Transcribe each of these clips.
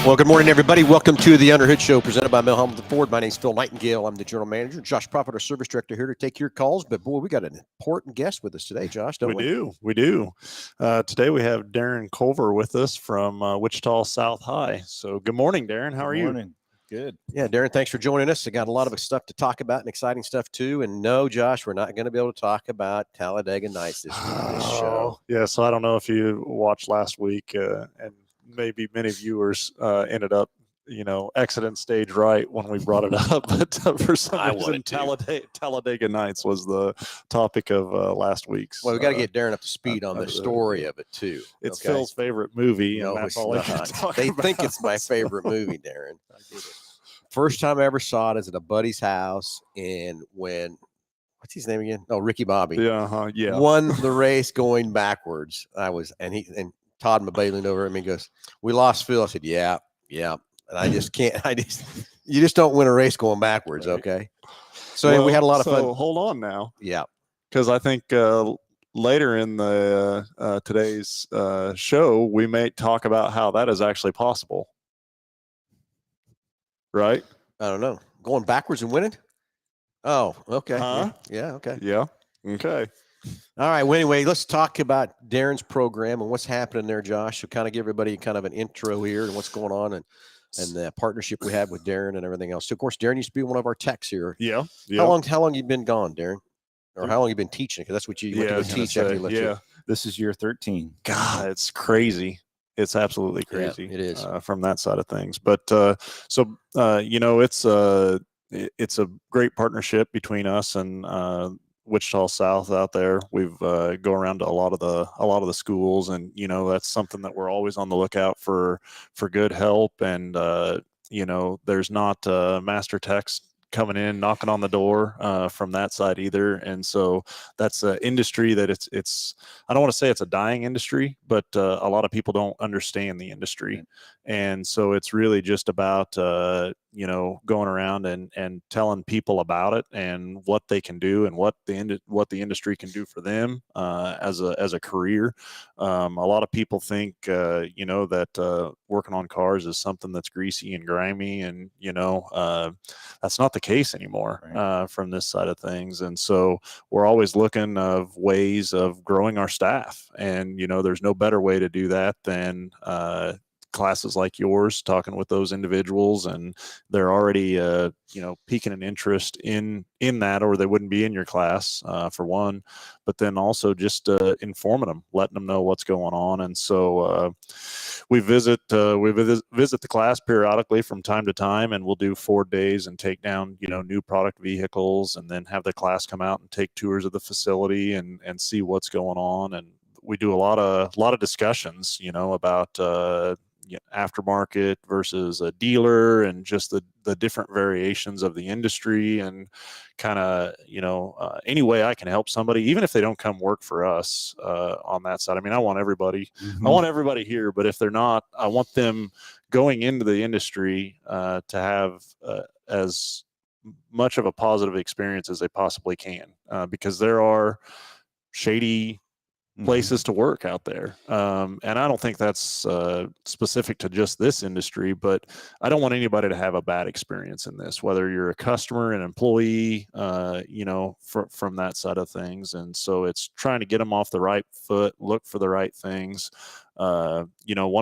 Well, good morning, everybody. Welcome to the Underhood Show presented by Mel Hambelton Ford. My name's Phil Nightingale. I'm the general manager. Josh Prophet, our service director, here to take your calls. But, boy, we got an important guest with us today, Josh, don't we? We do. Today we have Darren Culver with us from Wichita South High. So good morning, Darren. How are you? Good morning. Good. Yeah, Darren, thanks for joining us. I got a lot of stuff to talk about and exciting stuff, too. And, no, Josh, we're not going to be able to talk about Talladega Nights this show. Yeah, so I don't know if you watched last week, and maybe many viewers ended up exiting stage right when we brought it up, but for some reason, Talladega Nights was the topic of last week's. Well, we got to get Darren up to speed on the story of it too. It's Phil's favorite movie, and No, that's it's all not. They think it's my favorite movie, Darren. I get it. First time I ever saw it is at a buddy's house, and when what's his name again? Oh, Ricky Bobby. Yeah. Won the race going backwards. And Todd Mabay leaned over at me and goes, "We lost Phil." I said, "Yeah." And I just can't. You just don't win a race going backwards, right. Okay. So we had a lot of fun. So hold on now. Yeah. Because I think later in the today's show, we may talk about how that is actually possible. Right? I don't know. Going backwards and winning? Oh, okay. Huh? Yeah, okay. Yeah. Okay. All right. Well, anyway, let's talk about Darren's program and what's happening there, Josh. So kind of give everybody kind of an intro here and what's going on and the partnership we have with Darren and everything else. So, of course, Darren used to be one of our techs here. Yeah. How long you been gone, Darren? Or how long you been teaching? Because that's what you went to go teach after you left here. This is year 13. God, it's crazy. It's absolutely crazy. Yeah, it is. From that side of things. But it's a great partnership between us and Wichita South out there. We've go around to a lot of the schools, and that's something that we're always on the lookout for good help. And there's not master techs coming in knocking on the door from that side either. And so that's an industry that it's I don't want to say it's a dying industry, but a lot of people don't understand the industry. Right. And so it's really just about going around and telling people about it and what they can do and what the industry can do for them as a career. A lot of people think that working on cars is something that's greasy and grimy, and that's not the case anymore. Right. From this side of things. And so we're always looking of ways of growing our staff, and there's no better way to do that than classes like yours, talking with those individuals, and they're already piquing an interest in that, or they wouldn't be in your class for one, but then also just informing them, letting them know what's going on. And so we visit the class periodically from time to time, and we'll do 4 days and take down new product vehicles, and then have the class come out and take tours of the facility and see what's going on. And we do a lot of discussions about aftermarket versus a dealer, and just the different variations of the industry, and kind of any way I can help somebody, even if they don't come work for us on that side. I mean, I want everybody here, but if they're not, I want them going into the industry to have as much of a positive experience as they possibly can, because there are shady places to work out there. And I don't think that's specific to just this industry, but I don't want anybody to have a bad experience in this, whether you're a customer, an employee, from that side of things. And so it's trying to get them off the right foot, look for the right things. One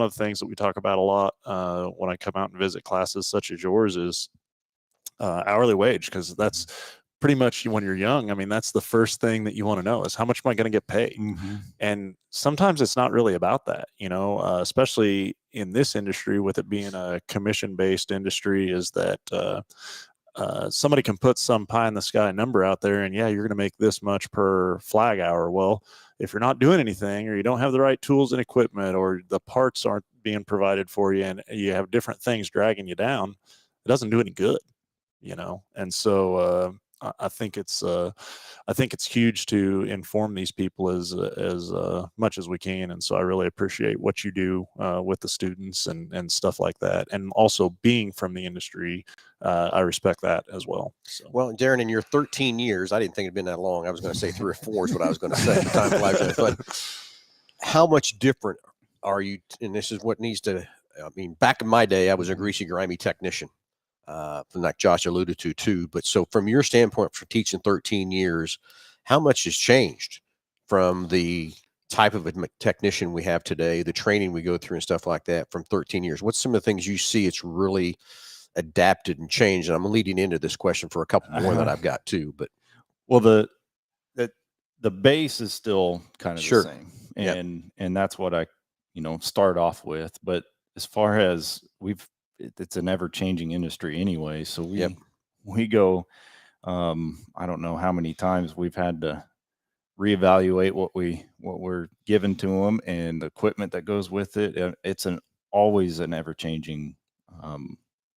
of the things that we talk about a lot when I come out and visit classes such as yours is hourly wage, because that's pretty much, when you're young, I mean, that's the first thing that you want to know is, how much am I going to get paid? And sometimes it's not really about that, especially in this industry, with it being a commission-based industry, is that somebody can put some pie in the sky number out there, and you're going to make this much per flag hour. Well, if you're not doing anything, or you don't have the right tools and equipment, or the parts aren't being provided for you, and you have different things dragging you down, it doesn't do any good, And so I think it's huge to inform these people as much as we can. And so I really appreciate what you do with the students and stuff like that. And also being from the industry, I respect that as well. So. Well, Darren, in your 13 years, I didn't think it'd been that long. I was going to say 3 or 4 is what I was going to say at the time. But how much different are you? And this is what needs to I mean, back in my day, I was a greasy, grimy technician, like Josh alluded to too. But so from your standpoint, for teaching 13 years, how much has changed from the type of a technician we have today, the training we go through and stuff like that from 13 years? What's some of the things you see it's really adapted and changed? And I'm leading into this question for a couple more that I've got too, but Well, the base is still kind of Sure. the same, Yep. and that's what I, start off with. But as far as it's an ever changing industry anyway. So Yep. we go, I don't know how many times we've had to reevaluate what we're given to them and the equipment that goes with it. It's always an ever changing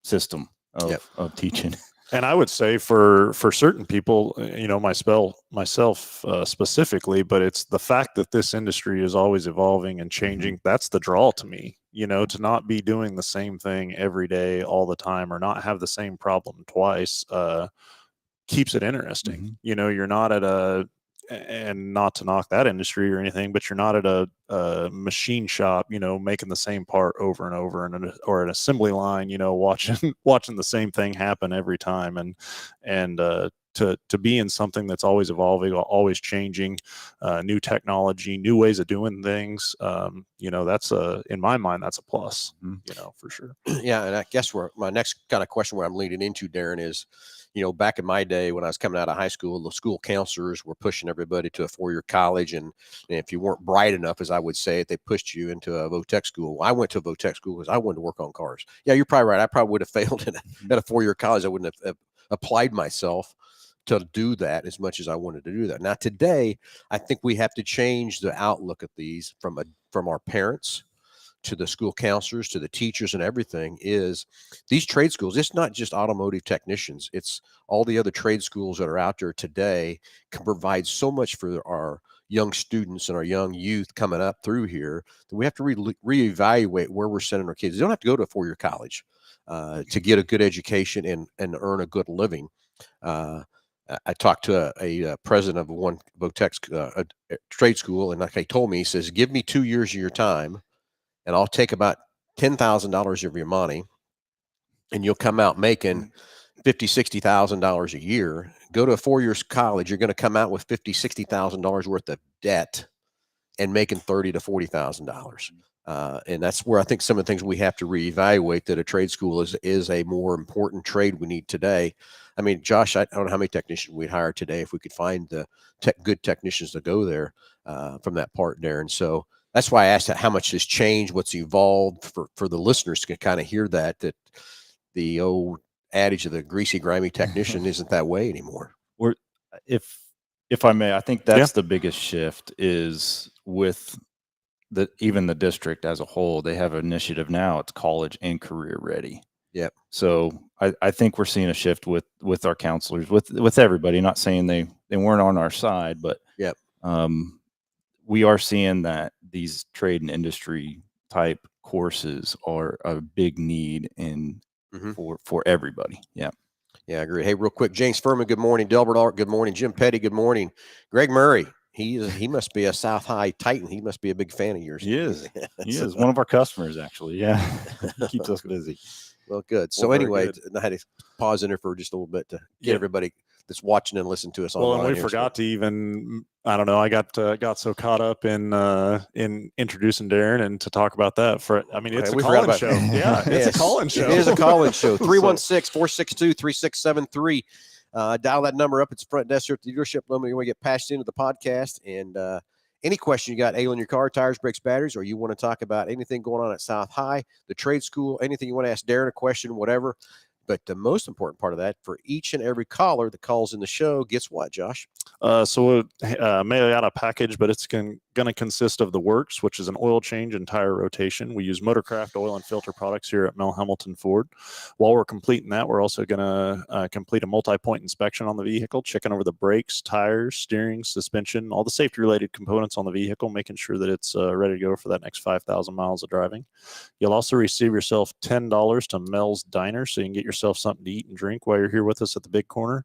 system Yep. of teaching. And I would say for certain people, myself specifically, but it's the fact that this industry is always evolving and changing. That's the draw to me, to not be doing the same thing every day all the time, or not have the same problem twice, keeps it interesting. You're not at and not to knock that industry or anything, but you're not at a machine shop, making the same part over and over, or an assembly line, watching the same thing happen every time. And to be in something that's always evolving, always changing, new technology, new ways of doing things, that's in my mind, that's a plus, for sure. Yeah. And I guess my next kind of question where I'm leading into, Darren, is, back in my day when I was coming out of high school, the school counselors were pushing everybody to a 4-year college. And if you weren't bright enough, as I would say it, they pushed you into a VOTEC school. I went to a VOTEC school because I wanted to work on cars. Yeah, you're probably right. I probably would have failed at a 4-year college. I wouldn't have applied myself to do that as much as I wanted to do that. Now, today, I think we have to change the outlook at these from our parents to the school counselors, to the teachers and everything. Is these trade schools, it's not just automotive technicians, it's all the other trade schools that are out there today, can provide so much for our young students and our young youth coming up through here that we have to reevaluate where we're sending our kids. They don't have to go to a 4-year college to get a good education and earn a good living. I talked to a president of one VOTEC trade school, and like he told me, he says, give me 2 years of your time, and I'll take about $10,000 of your money, and you'll come out making $50,000, $60,000 a year. Go to a 4 years college, you're going to come out with $50,000, $60,000 worth of debt, and making $30,000 to $40,000. And that's where I think some of the things we have to reevaluate, that a trade school is a more important trade we need today. I mean, Josh, I don't know how many technicians we'd hire today if we could find the good technicians to go there from that part, Darren. So that's why I asked how much has changed, what's evolved, for the listeners to kind of hear that the old adage of the greasy, grimy technician isn't that way anymore. If I may, I think that's the biggest shift, is with even the district as a whole. They have an initiative now. It's college and career ready. Yep. So I think we're seeing a shift with our counselors, with everybody. Not saying they weren't on our side, but yep. We are seeing that these trade and industry type courses are a big need for everybody. Yeah. Yeah, I agree. Hey, real quick, James Furman, good morning. Delbert Art, good morning. Jim Petty, good morning. Greg Murray, he must be a South High Titan. He must be a big fan of yours. He is. He is one of our customers, actually. Yeah. He keeps us busy. Well, good. So anyway, I had to pause in there for just a little bit to get everybody that's watching and listening to us online. Well, and we forgot to even, I don't know, I got so caught up in introducing Darren and to talk about that. It's a call-in show. Yeah, it's a call-in show. It is a call-in show. 316-462-3673. Dial that number up. It's front desk here at the dealership. Let me get passed into the podcast. And any question you got, ailing your car, tires, brakes, batteries, or you want to talk about anything going on at South High, the trade school, anything you want to ask Darren a question, whatever. But the most important part of that, for each and every caller that calls in the show, gets what, Josh? So mail out a package, but it's going to consist of the works, which is an oil change and tire rotation. We use Motorcraft oil and filter products here at Mel Hambelton Ford. While we're completing that, we're also going to complete a multi-point inspection on the vehicle, checking over the brakes, tires, steering, suspension, all the safety-related components on the vehicle, making sure that it's ready to go for that next 5,000 miles of driving. You'll also receive yourself $10 to Mel's Diner, so you can get yourself something to eat and drink while you're here with us at the big corner.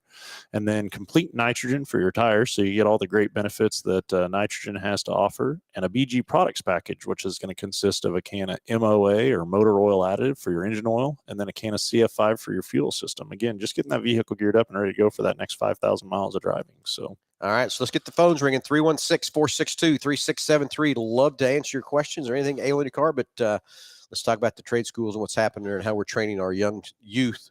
And then complete nitrogen for your tires, so you get all the great benefits that nitrogen has to offer, and a BG products package, which is going to consist of a can of MOA or motor oil additive for your engine oil, and then a can of CF5 for your fuel system. Again, just getting that vehicle geared up and ready to go for that next 5,000 miles of driving. So. All right, so let's get the phones ringing. 316-462-3673. Love to answer your questions or anything ailing your car, but let's talk about the trade schools and what's happening there and how we're training our young youth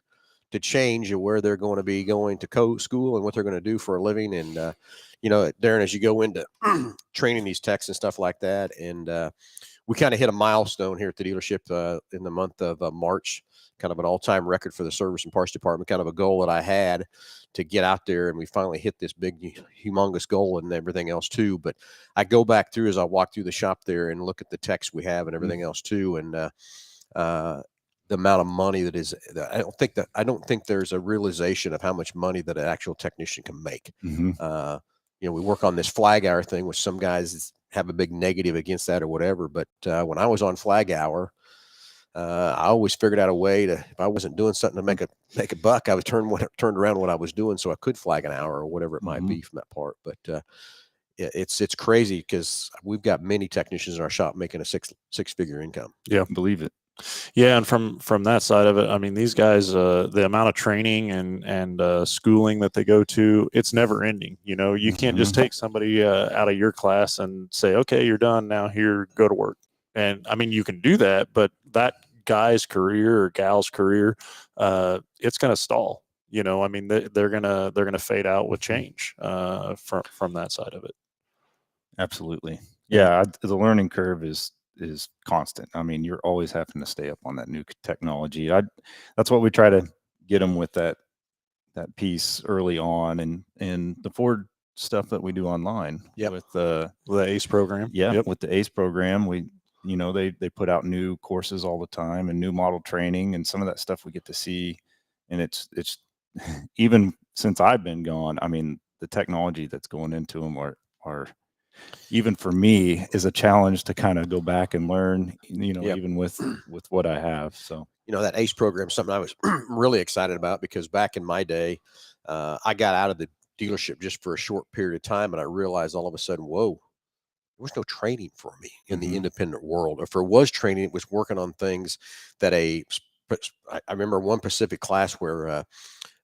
to change and where they're going to be going to school and what they're going to do for a living. And, Darren, as you go into training these techs and stuff like that, and we kind of hit a milestone here at the dealership in the month of March, kind of an all-time record for the service and parts department, kind of a goal that I had to get out there, and we finally hit this big, humongous goal and everything else too. But I go back through as I walk through the shop there and look at the techs we have and everything else too, and the amount of money that is. I don't think there's a realization of how much money that an actual technician can make. Mm-hmm. We work on this flag hour thing, which some guys have a big negative against that or whatever. But when I was on flag hour, I always figured out a way to, if I wasn't doing something to make a buck, I was turned around what I was doing so I could flag an hour or whatever it might be from that part. But it's crazy because we've got many technicians in our shop making a six-figure income. Yeah, Believe it. Yeah, and from that side of it, I mean, these guys, the amount of training and schooling that they go to, it's never ending. You can't just take somebody out of your class and say, okay, you're done now, here, go to work. And I mean, you can do that, but that guy's career or gal's career, it's going to stall. I mean, they're gonna fade out with change from that side of it. Absolutely. Yeah, the learning curve is constant. I mean, you're always having to stay up on that new technology. That's what we try to get them with that piece early on, and the Ford stuff that we do online. Yep. With the ACE program. Yeah, yep. With the ACE program, they put out new courses all the time and new model training, and some of that stuff we get to see. And it's even since I've been gone, I mean, the technology that's going into them are even for me is a challenge to kind of go back and learn, even with what I have. So, that ACE program is something I was really excited about, because back in my day, I got out of the dealership just for a short period of time, and I realized all of a sudden, whoa, there was no training for me in the independent world. Or if there was training, it was working on things that I remember one specific class where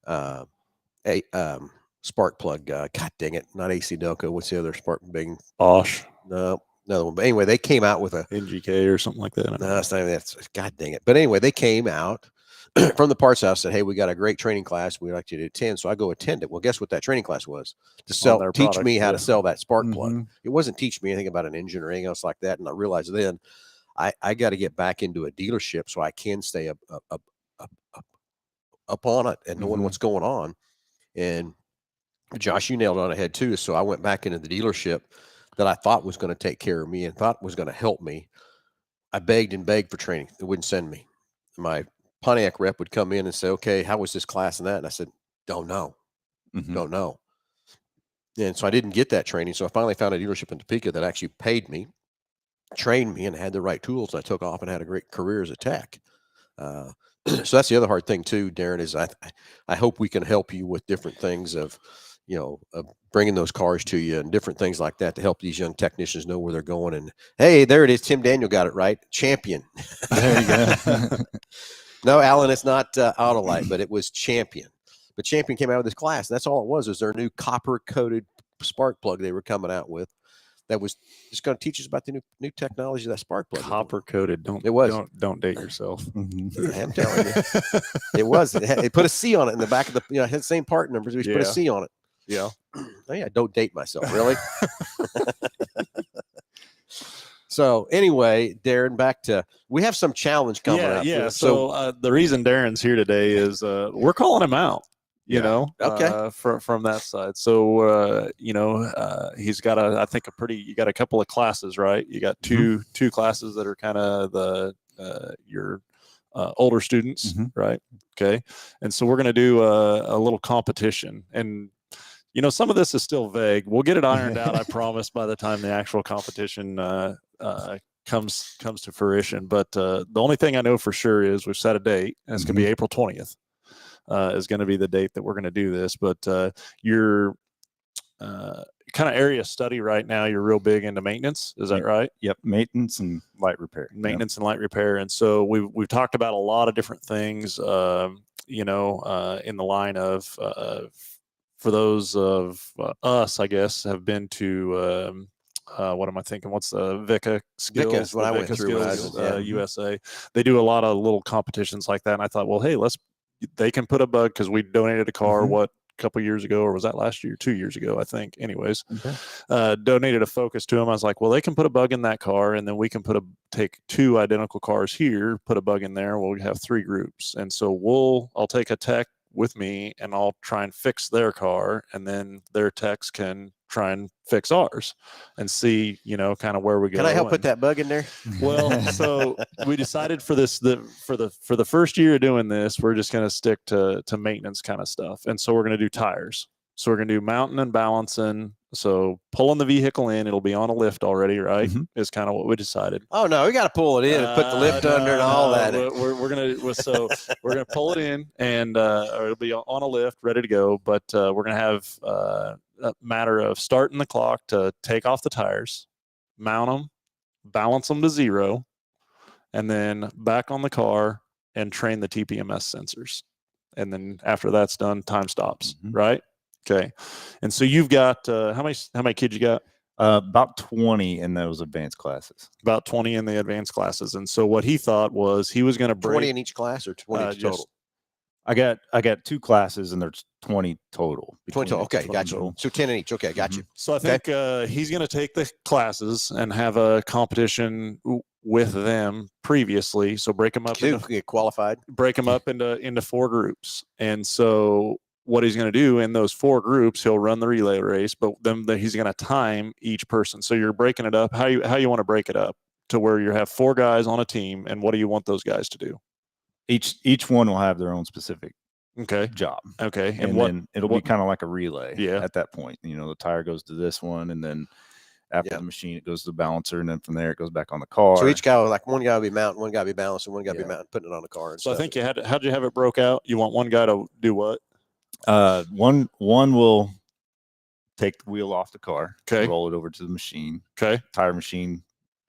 a spark plug, God dang it, not AC Delco. What's the other spark being? Bosch. No, another one. But anyway, they came out with a NGK or something like that. No, it's not even that. God dang it. But anyway, they came out from the parts house, said, hey, we got a great training class. We'd like you to attend. So I go attend it. Well, guess what that training class was? To teach me how to sell that spark plug. It wasn't teach me anything about an engine or anything else like that. And I realized then I got to get back into a dealership so I can stay up on it and knowing what's going on. And Josh, you nailed it on the head too. So I went back into the dealership that I thought was going to take care of me and thought was going to help me. I begged and begged for training. They wouldn't send me. My Pontiac rep would come in and say, okay, how was this class and that? And I said, don't know. Don't know. And so I didn't get that training. So I finally found a dealership in Topeka that actually paid me, trained me, and had the right tools. And I took off and had a great career as a tech. So that's the other hard thing too, Darren, is I hope we can help you with different things of bringing those cars to you and different things like that to help these young technicians know where they're going. And hey, there it is. Tim Daniel got it right. Champion. There you go. No, Alan, it's not Autolite, but it was Champion. But Champion came out of this class. And that's all it was their new copper coated spark plug they were coming out with. That was just going to teach us about the new technology of that spark plug. Copper coated. Don't date yourself. I'm telling you, it was. It put a C on it in the back of the. It had the same part numbers. We put a C on it. Yeah. Oh yeah. Don't date myself, really. So anyway, Darren, back to we have some challenge coming up. Yeah. So the reason Darren's here today is we're calling him out. Okay. From that side. So, he's got you got a couple of classes, right? You got two classes that are kind of your older students, right? Okay. And so we're going to do a little competition, and, some of this is still vague. We'll get it ironed out, I promise, by the time the actual competition comes to fruition. But the only thing I know for sure is we've set a date, and it's going to be April 20th. Is going to be the date that we're going to do this. But your kind of area of study right now. You're real big into maintenance. Is that right? Yep. Maintenance and light repair. Maintenance and light repair. And so we've talked about a lot of different things, in the line of, for those of us, I guess, have been to, what am I thinking? What's the VICA skills? VICA is what I went VICA through when I skills, was- USA. They do a lot of little competitions like that. And I thought, well, hey, they can put a bug, because we donated a car, a couple years ago, or was that last year? 2 years ago, I think. Anyways, donated a Focus to them. I was like, well, they can put a bug in that car, and then we can take 2 identical cars here, put a bug in there. We'll have 3 groups. And so I'll take a tech with me, and I'll try and fix their car, and then their techs can try and fix ours and see, kind of where we go. Can I help put that bug in there? Well, so we decided for the first year of doing this, we're just going to stick to maintenance kind of stuff. And so we're going to do tires. So we're going to do mounting and balancing. So pulling the vehicle in, it'll be on a lift already, right? Is kind of what we decided. Oh no, we got to pull it in and put the lift under and all that. We're gonna pull it in, and or it'll be on a lift, ready to go. But we're gonna have a matter of starting the clock to take off the tires, mount them, balance them to 0, and then back on the car and train the TPMS sensors. And then after that's done, time stops, right? Okay. And so you've got how many kids you got? About 20 in those advanced classes. About 20 in the advanced classes. And so what he thought was he was going to break 20 in each class, or 20 total? I got 2 classes, and there's 20 total. 20 total. Okay, got you. So 10 in each. Okay, got you. So I think he's going to take the classes and have a competition with them previously. So break them up. Get qualified. Break them up into 4 groups. And so what he's going to do in those 4 groups, he'll run the relay race, but then he's going to time each person. So you're breaking it up. How you want to break it up to where you have 4 guys on a team, and what do you want those guys to do? Each one will have their own specific job. Okay. And then it'll be kind of like a relay. Yeah. At that point, the tire goes to this one, and then after the machine, it goes to the balancer, and then from there it goes back on the car. So each guy, like one guy will be mounting, one guy will be balancing, one guy will be mounting, putting it on the car. And so stuff. I think how'd you have it broke out? You want one guy to do what? One will take the wheel off the car, roll it over to the machine. Okay. Tire machine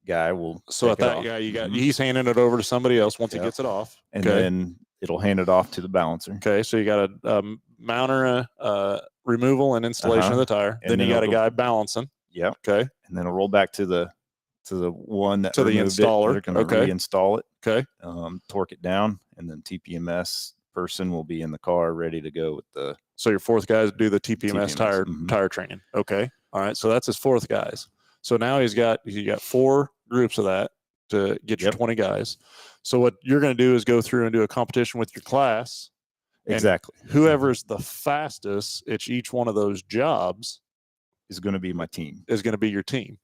guy will. So at that guy, he's handing it over to somebody else once he gets it off, and then it'll hand it off to the balancer. Okay. So you got a mounter, removal and installation of the tire. And then you got a guy balancing. Yep. Okay. And then it'll roll back to the one that to the installer. They're going to reinstall it. Okay. Torque it down, and then TPMS person will be in the car ready to go with the. So your 4th guys do the TPMS tire training. Okay. All right. So that's his 4th guys. So now you got 4 groups of that to get your 20 guys. So what you're going to do is go through and do a competition with your class. Exactly. Whoever's the fastest at each one of those jobs is going to be my team. Is going to be your team.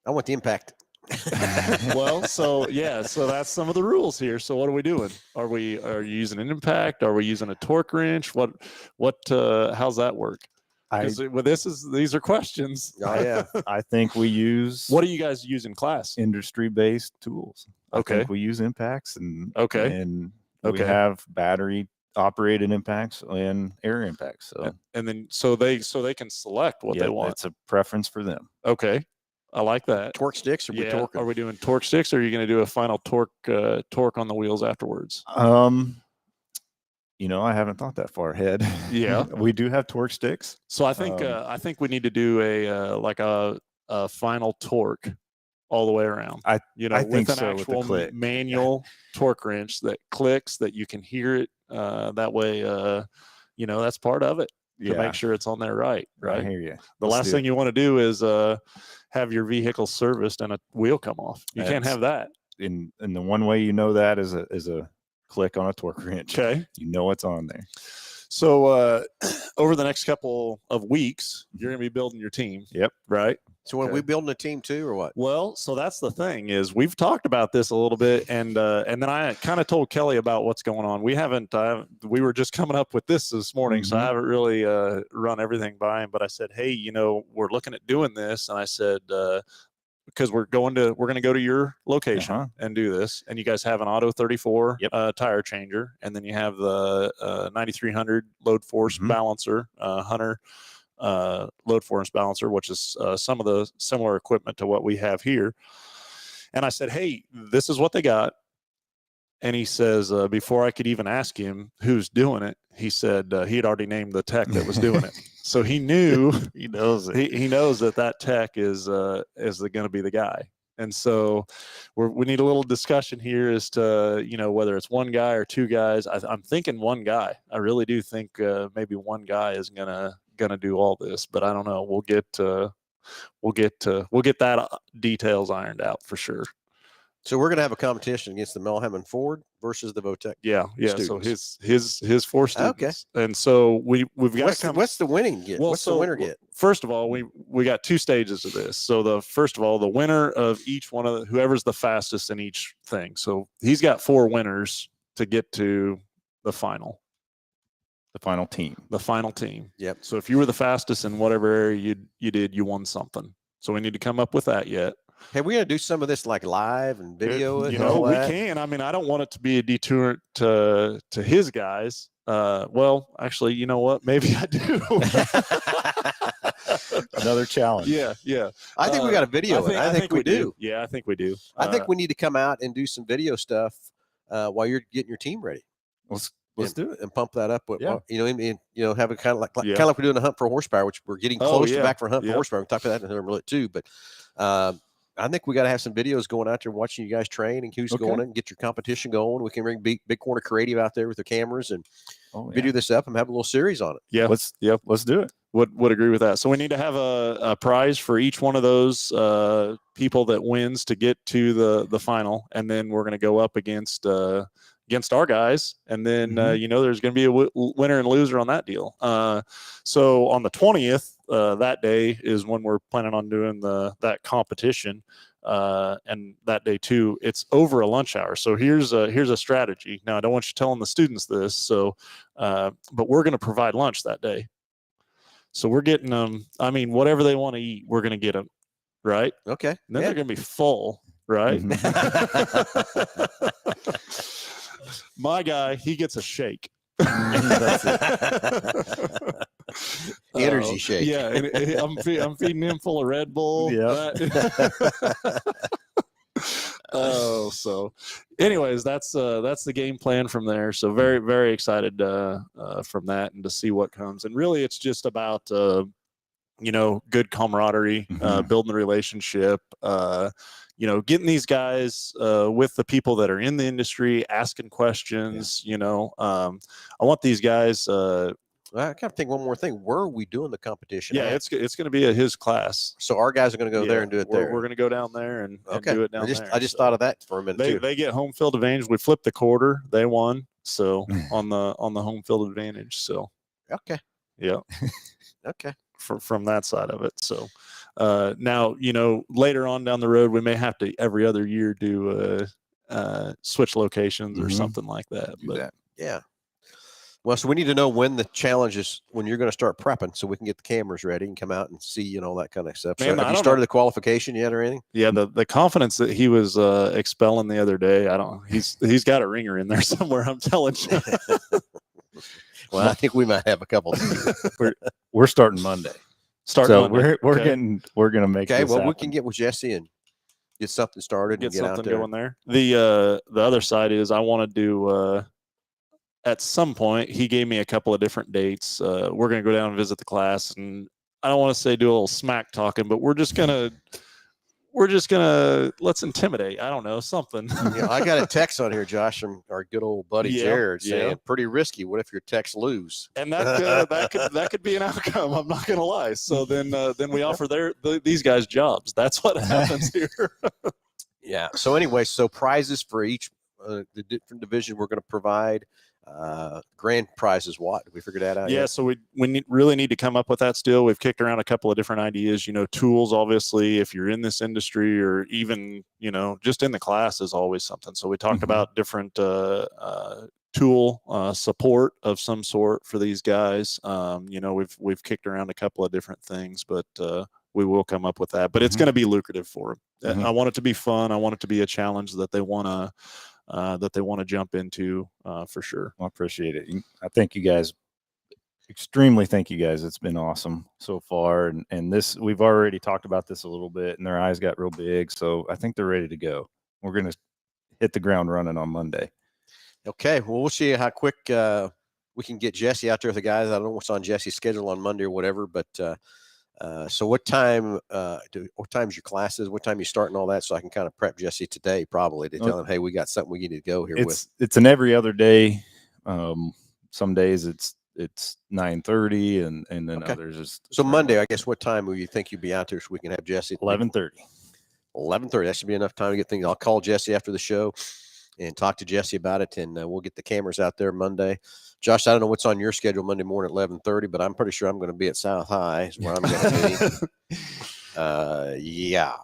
I want the impact. Well, so that's some of the rules here. So what are we doing? Are you using an impact? Are we using a torque wrench? How's that work? These are questions. Oh yeah. I think we use. What do you guys use in class? Industry-based tools. Okay. I think we use impacts and we have battery operated impacts and air impacts. So and then so they can select what they want. It's a preference for them. Okay. I like that. Torque sticks, or are we doing torque sticks, or are you going to do a final torque on the wheels afterwards? I haven't thought that far ahead. Yeah. We do have torque sticks. So I think we need to do a final torque all the way around. I think with an so, actual with the manual torque wrench that clicks, that you can hear it. That way, that's part of it. To make sure it's on there right. I hear you. The last thing you want to do is have your vehicle serviced and a wheel come off. You can't have that. And the one way you know that is a click on a torque wrench. Okay. You know it's on there. So over the next couple of weeks, you're going to be building your team. Yep. Right. So are we building a team too, or what? Well, so that's the thing, is we've talked about this a little bit, and then I kind of told Kelly about what's going on. We were just coming up with this morning, so I haven't really run everything by him. But I said, hey, we're looking at doing this, and I said because we're going to go to your location and do this, and you guys have an Auto 34 tire changer, and then you have the 9300 load force balancer Hunter load force balancer, which is some of the similar equipment to what we have here. And I said, hey, this is what they got. And he says, before I could even ask him who's doing it, he said he had already named the tech that was doing it. So he knew He knows it. he knows that tech is going to be the guy. And so we need a little discussion here as to, whether it's one guy or two guys. I'm thinking one guy. I really do think maybe one guy is gonna do all this, but I don't know. We'll get that details ironed out for sure. So we're going to have a competition against the Mel Hambelton Ford versus the Votech. Yeah. Students. So his 4 students. Okay. And so we've got what's the winning get? Well, what's the winner get? First of all, we got 2 stages of this. So first of all, the winner of each one of whoever's the fastest in each thing. So he's got 4 winners to get to the final. The final team. The final team. Yep. So if you were the fastest in whatever area you won something. So we need to come up with that yet. Hey, we gonna do some of this like live and video it. We can. I mean, I don't want it to be a detour to his guys. Well, actually, you know what? Maybe I do. Another challenge. Yeah. I think we got a video. I think we do. Yeah, I think we do. I think we need to come out and do some video stuff while you're getting your team ready. Let's do it and pump that up with, Yeah. have a kind of like Yeah. kind of like we're doing a hunt for horsepower, which we're getting close to yeah. back for a hunt for Yep. horsepower. We'll talk about that in a minute too. But I think we got to have some videos going out there and watching you guys train and who's Okay. going and get your competition going. We can bring Big Corner Creative out there with their cameras and Oh, yeah. video this up and have a little series on it. Yeah. Let's do it. Would agree with that. So we need to have a prize for each one of those people that wins to get to the final, and then we're going to go up against our guys, and then there's going to be a winner and loser on that deal. So on the 20th, that day is when we're planning on doing that competition, and that day too, it's over a lunch hour. So here's a strategy. Now I don't want you telling the students this, so but we're going to provide lunch that day. So we're getting them. I mean, whatever they want to eat, we're going to get them, right? Okay. And then they're going to be full, right? My guy, he gets a shake. That's Energy shake. Yeah, and I'm feeding him full of Red Bull. Yeah. So anyways, that's the game plan from there. So very, very excited from that and to see what comes. And really, it's just about good camaraderie, building the relationship. Getting these guys with the people that are in the industry, asking questions. I want these guys. I kind of think one more thing. Where are we doing the competition? Yeah, at? it's going to be at his class. So our guys are going to go there and do it there. We're going to go down there and do it down there. I just thought of that for a minute too. They get home field advantage. We flipped the quarter. They won. So on the home field advantage. So Okay. yeah. Okay. From that side of it. So now, later on down the road, we may have to every other year do switch locations or something like that. do that. Yeah. Well, so we need to know when the challenge is, when you're going to start prepping, so we can get the cameras ready and come out and see, all that kind of stuff. So Man, have I you don't started know. the qualification yet or anything? Yeah, the confidence that he was expelling the other day, he's got a ringer in there somewhere, I'm telling you. Well, I think we might have a couple. We're starting Monday. So we're gonna make Okay. this Well, we happen. can get with Jesse and get something started get and get out something there. going there. The other side is I want to do at some point. He gave me a couple of different dates. We're gonna go down and visit the class, and I don't want to say do a little smack talking, but we're just gonna let's intimidate. I don't know, something. I got a text on here, Josh, from our good old buddy Yeah, Jared, saying yeah. pretty risky. What if your texts lose? And that could be an outcome. I'm not gonna lie. So then we offer these guys jobs. That's what happens here. Yeah. So anyway, so prizes for each the different division we're going to provide. Grand prizes. What we figured that out? Yeah, yet? so we really need to come up with that still. We've kicked around a couple of different ideas, tools, obviously, if you're in this industry or even, just in the class is always something. So we talked about different tool support of some sort for these guys. We've kicked around a couple of different things, but we will come up with that. But it's going to be lucrative for them. I want it to be fun. I want it to be a challenge that they want to jump into for sure. I appreciate it. I think you guys extremely thank you guys. It's been awesome so far. And this, we've already talked about this a little bit, and their eyes got real big. So I think they're ready to go. We're going to hit the ground running on Monday. Okay. Well, we'll see how quick we can get Jesse out there with the guys. I don't know what's on Jesse's schedule on Monday or whatever, but so what time, what time's your classes? What time you start and all that? So I can kind of prep Jesse today probably to tell him, hey, we got something we need to go here with. It's an every other day. Some days it's 9:30 and then others is. So Monday, I guess, what time will you think you'd be out there so we can have Jesse? 11:30. 11:30. That should be enough time to get things. I'll call Jesse after the show and talk to Jesse about it, and we'll get the cameras out there Monday. Josh, I don't know what's on your schedule Monday morning at 11:30, but I'm pretty sure I'm going to be at South High is where I'm going to be. Yeah.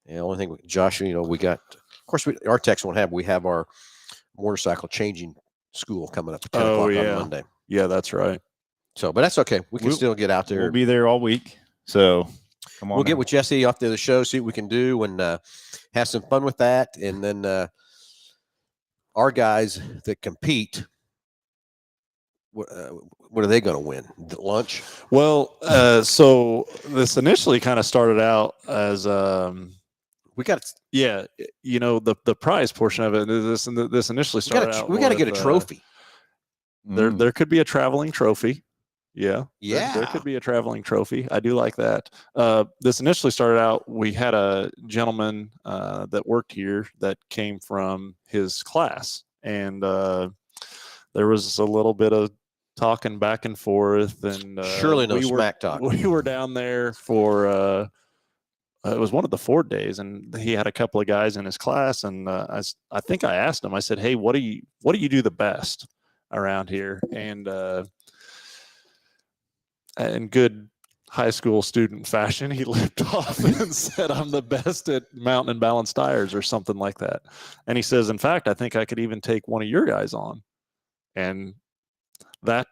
The only thing, Josh, we got, of course, our techs won't have, we have our motorcycle changing school coming up at 10 o'clock on Monday. Yeah, that's right. So, but that's okay. We can still get out there. We'll be there all week. So come on. We'll get with Jesse after the show, see what we can do, and have some fun with that. And then our guys that compete, what are they going to win? Lunch? Well, so this initially kind of started out as we got the prize portion of it. This initially started out. We got to get a trophy. There could be a traveling trophy. Yeah. There could be a traveling trophy. I do like that. This initially started out, we had a gentleman that worked here that came from his class, and there was a little bit of talking back and forth, and surely no smack talk. We were down there for it was one of the Ford days, and he had a couple of guys in his class, and I think I asked him, I said, hey, what do you do the best around here? And in good high school student fashion, he lipped off and said, I'm the best at mountain and balance tires or something like that. And he says, in fact, I think I could even take one of your guys on. And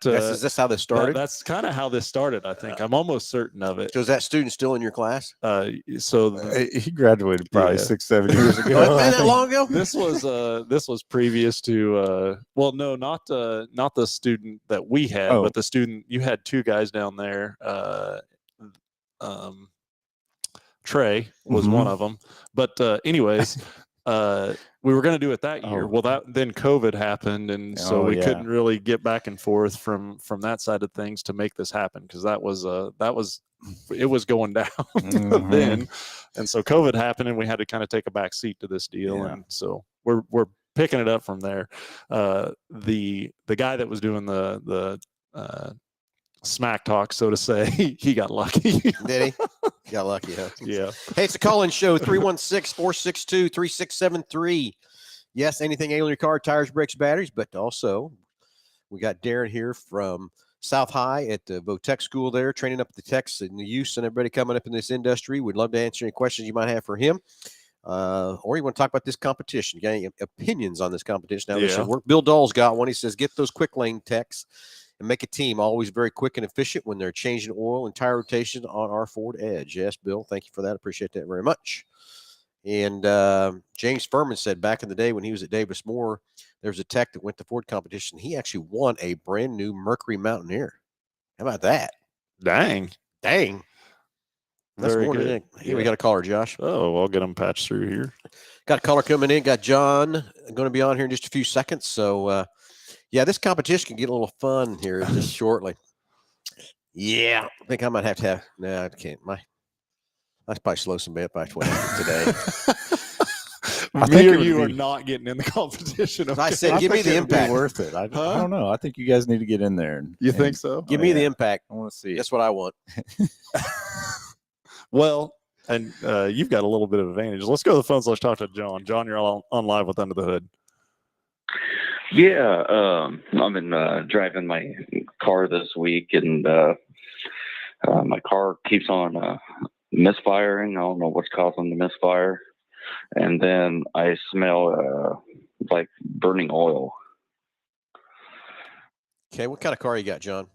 is this how this started? That's kind of how this started, I think. I'm almost certain of it. So is that student still in your class? He graduated probably 6-7 years ago. Oh, that long ago? This was previous to no, not the student that we had, but the student you had. Two guys down there. Trey was one of them. But anyways, we were going to do it that year. Well, then COVID happened, and so we couldn't really get back and forth from that side of things to make this happen, because it was going down then, and so COVID happened, and we had to kind of take a back seat to this deal, and so we're picking it up from there. The guy that was doing the smack talk, so to say, he got lucky. Did he? Got lucky, huh? Yeah. Hey, it's a call-in show, 316-462-3673. Yes, anything ailing your car, tires, brakes, batteries, but also we got Darren here from South High at the Votech School there, training up the techs and the youths and everybody coming up in this industry. We'd love to answer any questions you might have for him. Or you want to talk about this competition. You got any opinions on this competition? Now, Bill Dahl's got one. He says, get those quick lane techs and make a team always very quick and efficient when they're changing oil and tire rotation on our Ford Edge. Yes, Bill, thank you for that. Appreciate that very much. And James Furman said back in the day when he was at Davis Moore, there was a tech that went to Ford competition. He actually won a brand new Mercury Mountaineer. How about that? Dang. That's very more good. Here we got a caller, Josh. Oh, I'll get them patched through here. Got a caller coming in. Got John going to be on here in just a few seconds. So, this competition can get a little fun here just shortly. Yeah, I think I might have to have. No, I can't. I probably slow some bit by 20 today. I think you are not getting in the competition. Okay? I said, give me the impact. Worth it. I don't know. I think you guys need to get in there. You think so? Give me the impact. I want to see. That's what I want. Well, and you've got a little bit of advantage. Let's go to the phones. Let's talk to John. John, you're all on live with Under the Hood. Yeah, I've been driving my car this week, and my car keeps on misfiring. I don't know what's causing the misfire. And then I smell like burning oil. Okay, what kind of car you got, John?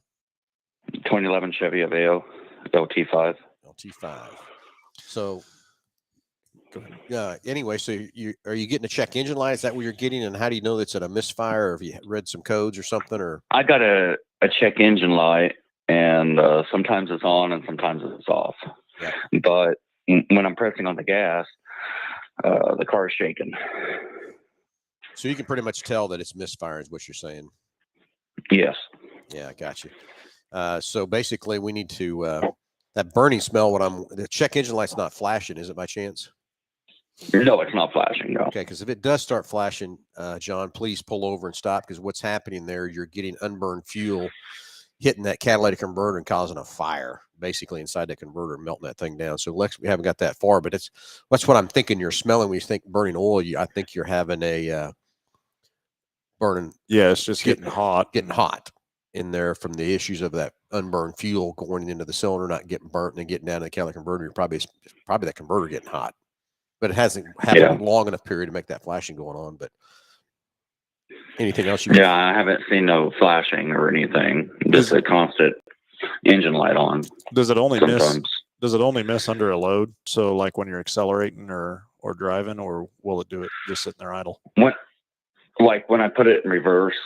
2011 Chevy Aveo LT5. LT5. So, Anyway, so are you getting a check engine light? Is that what you're getting? And how do you know that's at a misfire, or have you read some codes or something? Or I got a check engine light, and sometimes it's on and sometimes it's off. Yeah. But when I'm pressing on the gas, the car is shaking. so you can pretty much tell that it's misfire, is what you're saying. Yes. Yeah, I got you. So basically, we need to that burning smell. The check engine light's not flashing, is it by chance? No, it's not flashing. No. Okay, because if it does start flashing, John, please pull over and stop, because what's happening there, you're getting unburned fuel hitting that catalytic converter and causing a fire basically inside the converter, melting that thing down. So Lex, we haven't got that far, but that's what I'm thinking you're smelling when you think burning oil. I think you're having a burning. Yeah, it's just getting hot in there from the issues of that unburned fuel going into the cylinder, not getting burnt, and then getting down to the catalytic converter. You're probably that converter getting hot, but it hasn't happened long enough period to make that flashing going on. But anything else? I haven't seen no flashing or anything. Just a constant engine light on. Does it only miss under a load? So like when you're accelerating or driving, or will it do it just sitting there idle? When I put it in reverse,